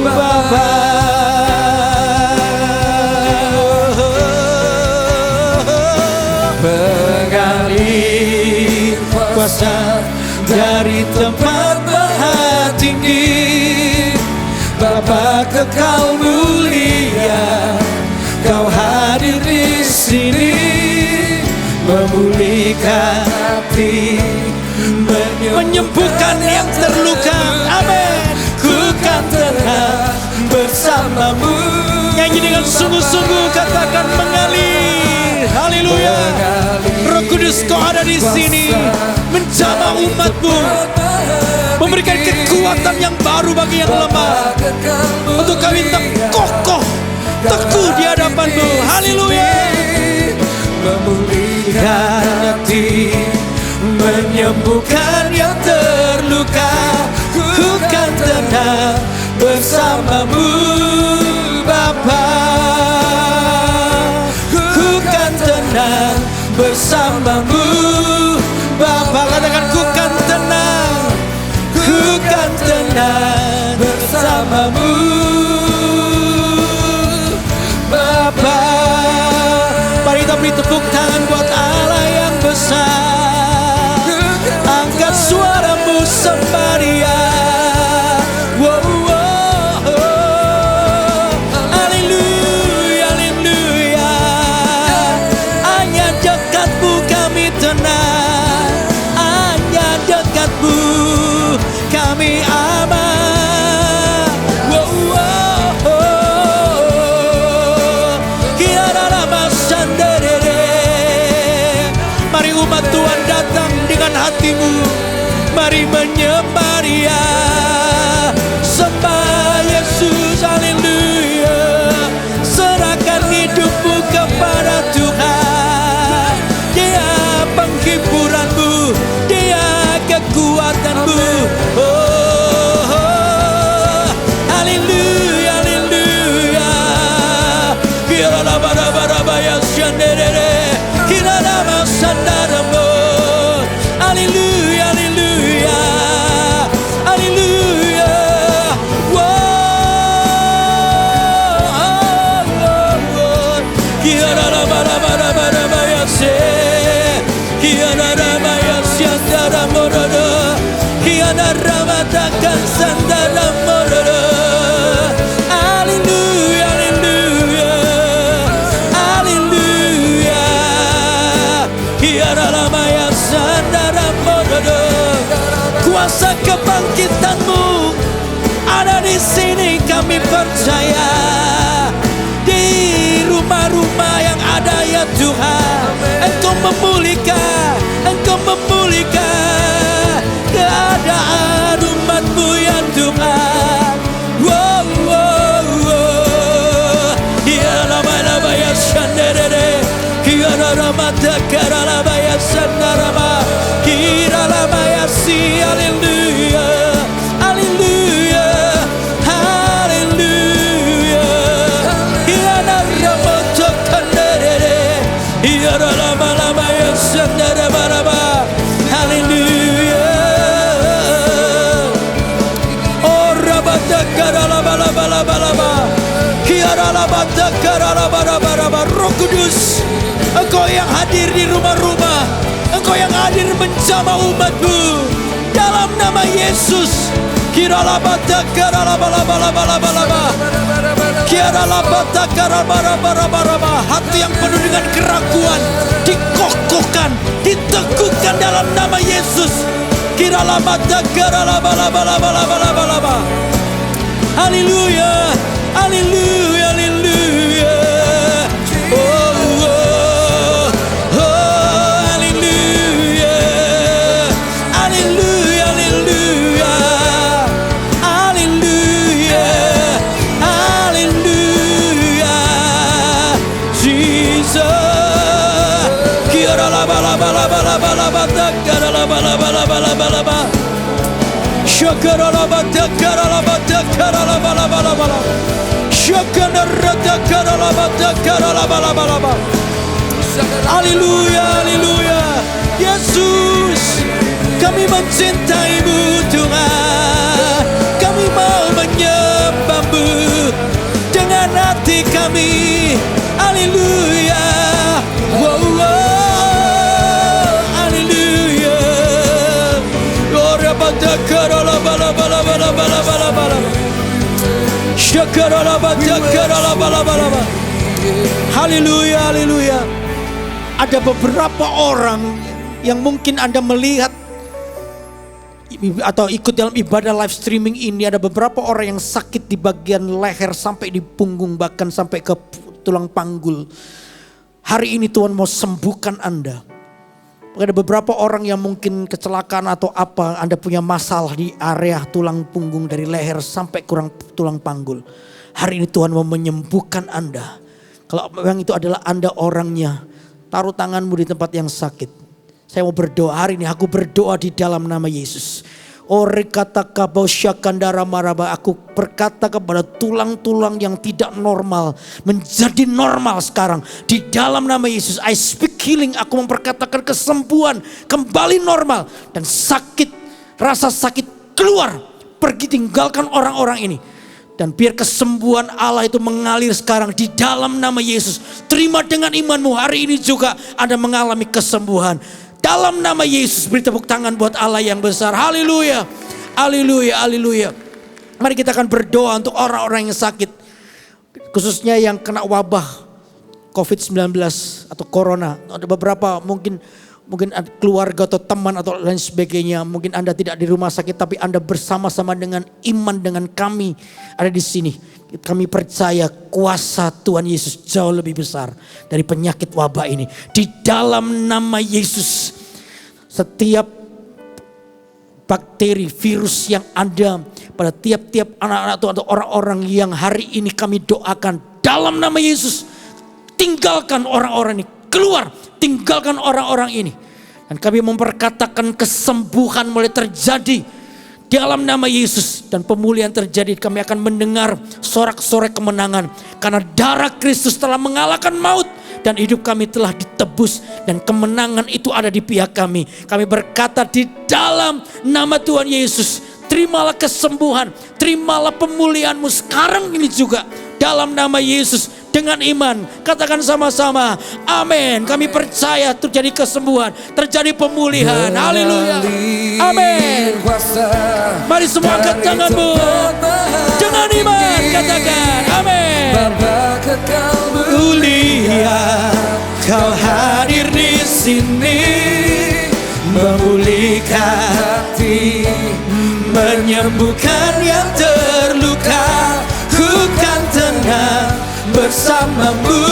Bapa. Mengalir kuasa dari tempat maha tinggi, Bapa kekal mulia, Kau hadir di sini, memulihkan hati, Menyembuhkan yang terluka. Amin. Ku kan tenang bersamamu. Nyanyi dengan sungguh-sungguh, katakan mengalir. Haleluya. Roh Kudus, Kau ada di sini, menjamah umat-Mu, memberikan kekuatan yang baru bagi yang lemah, untuk kami tetap kokoh, teguh di hadapan-Mu. Haleluya. Memulihkan hati, menyembuhkan yang terluka. Ku kan tenang bersamamu, Bapa. Ku kan tenang bersamamu, Bapa. Katakan, ku kan tenang, Ku kan tenang bersamamu, Bapa. Mari kita beri tepuk tangan buat Allah yang besar. Angkat suaramu sembah Dia. Wow, wow, oh. Haleluya, haleluya. Hanya dekat-Mu kami tenang, hanya dekat-Mu kami aman. Wow, wow, oh. Mari umat Tuhan datang dengan hatimu. Mari menyembah Dia, sembah Yesus, haleluya. Serahkan hidupmu kepada Tuhan. Dia penghiburanmu, Dia kekuatanmu. Oh, oh. Haleluya, haleluya. Kirana-bara-bara-bara syanderere, kirana-masandaramu. Haleluya, haleluya, haleluya. Wow. Kirana-bara-bara-bara se, kirana-bara-bara-syandaramorodo, kirana-ramatakan-sandaramorodo. Haleluya, haleluya. kebangkitan-Mu ada di sini, kami percaya. Di rumah-rumah yang ada ya Tuhan, Engkau memulihkan keadaan umat-Mu ya Tuhan. Wow, wow, wow. Ya lama-lama ya sandere, kira lama takara lama ya sandarama, kira lama ya si, haleluya, haleluya, haleluya. Ya lama takara, ya lama-lama ya sandarama, haleluya. Oh rabatakara lama-lama, kira lama takara lama. Roh Kudus, Engkau yang hadir di rumah-rumah, Engkau yang hadir menjamah umat-Mu dalam nama Yesus. Kira labata kara laba, kira labata kara bara. Hati yang penuh dengan keraguan dikokohkan, diteguhkan dalam nama Yesus. Kira labata kara laba. Haleluya, haleluya, haleluya. Haleluya, haleluya. Yesus, kami mencintai-Mu Tuhan. Kami mau menyembah-Mu dengan hati kami. Haleluya. Wow, wow. Haleluya. Haleluya, haleluya. Ada beberapa orang yang mungkin Anda melihat atau ikut dalam ibadah live streaming ini. Ada beberapa orang yang sakit di bagian leher sampai di punggung, bahkan sampai ke tulang panggul. Hari ini Tuhan mau sembuhkan Anda. Ada beberapa orang yang mungkin kecelakaan atau apa, Anda punya masalah di area tulang punggung dari leher sampai kurang tulang panggul. Hari ini Tuhan mau menyembuhkan Anda. Kalau memang itu adalah Anda orangnya, taruh tanganmu di tempat yang sakit. Saya mau berdoa hari ini, aku berdoa di dalam nama Yesus. Aku berkata kepada tulang-tulang yang tidak normal menjadi normal sekarang. Di dalam nama Yesus, I speak healing. Aku memperkatakan kesembuhan kembali normal. Dan sakit, rasa sakit keluar, pergi tinggalkan orang-orang ini. Dan biar kesembuhan Allah itu mengalir sekarang di dalam nama Yesus. Terima dengan imanmu, hari ini juga Anda mengalami kesembuhan. Dalam nama Yesus, beri tepuk tangan buat Allah yang besar. Haleluya, haleluya, haleluya. Mari kita akan berdoa untuk orang-orang yang sakit. Khususnya yang kena wabah COVID-19 atau Corona. Ada beberapa mungkin keluarga atau teman atau lain sebagainya. Mungkin Anda tidak di rumah sakit, tapi Anda bersama-sama dengan iman dengan kami ada di sini. Kami percaya kuasa Tuhan Yesus jauh lebih besar dari penyakit wabah ini. Di dalam nama Yesus, setiap bakteri, virus yang ada pada tiap-tiap anak-anak atau orang-orang yang hari ini kami doakan, dalam nama Yesus, tinggalkan orang-orang ini, keluar, tinggalkan orang-orang ini. Dan kami memperkatakan kesembuhan mulai terjadi dalam nama Yesus, dan pemulihan terjadi. Kami akan mendengar sorak-sorai kemenangan, karena darah Kristus telah mengalahkan maut dan hidup kami telah ditebus, dan kemenangan itu ada di pihak kami. Kami berkata di dalam nama Tuhan Yesus, terimalah kesembuhan, terimalah pemulihanmu sekarang ini juga dalam nama Yesus. Dengan iman, katakan sama-sama, amin. Kami percaya terjadi kesembuhan, terjadi pemulihan. Haleluya, amin. Mari semua angkat tanganmu dengan iman, katakan amin. Mulia, Kau hadir di sini, memulihkan hati menyembuhkan yang terluka. Ku kan tenang bersamamu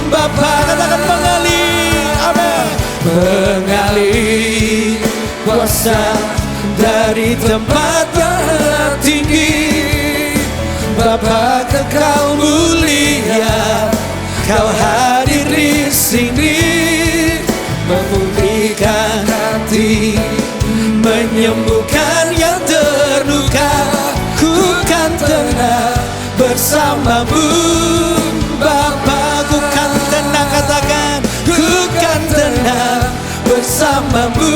Bapa. Katakan mengalir, amin. Mengalir kuasa dari tempat yang tinggi. Bapa kekal mulia, Kau hadir di sini, memulihkan hati, menyembuhkan yang terluka. Ku kan tenang bersamamu Bapa. Ku kan tenang, katakan, ku kan tenang bersamamu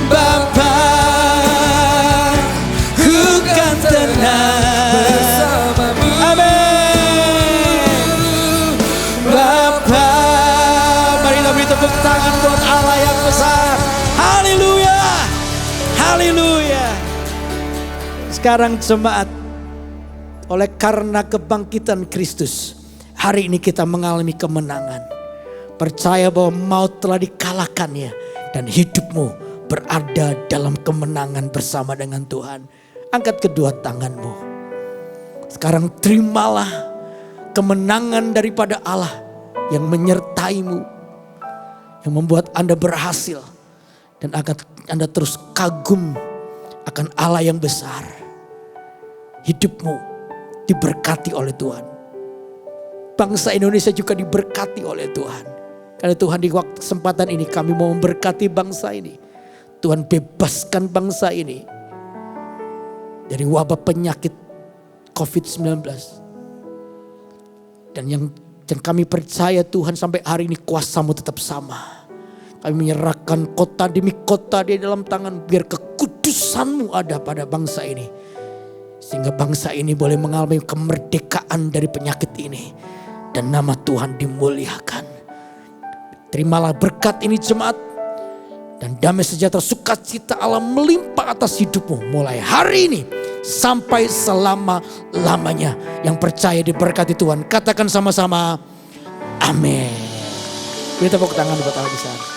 Bapa. Ku kan tenang bersamamu, amin. Bapa, marilah beri tepuk tangan buat Allah yang besar. Haleluya, haleluya. Sekarang jemaat, oleh karena kebangkitan Kristus, hari ini kita mengalami kemenangan. Percaya bahwa maut telah dikalahkannya dan hidupmu berada dalam kemenangan bersama dengan Tuhan. Angkat kedua tanganmu. Sekarang terimalah kemenangan daripada Allah yang menyertaimu, yang membuat Anda berhasil dan Anda terus kagum akan Allah yang besar. Hidupmu diberkati oleh Tuhan. Bangsa Indonesia juga diberkati oleh Tuhan. Karena Tuhan di waktu kesempatan ini kami mau memberkati bangsa ini. Tuhan bebaskan bangsa ini dari wabah penyakit COVID-19. Dan yang kami percaya Tuhan sampai hari ini kuasa-Mu tetap sama. Kami menyerahkan kota demi kota di dalam tangan, biar kekudusan-Mu ada pada bangsa ini. Sehingga bangsa ini boleh mengalami kemerdekaan dari penyakit ini. Dan nama Tuhan dimuliakan. Terimalah berkat ini jemaat. Dan damai sejahtera sukacita Allah melimpah atas hidupmu. Mulai hari ini sampai selama-lamanya. Yang percaya diberkati Tuhan. Katakan sama-sama. Amin. Beri tepuk tangan buat Allah besar.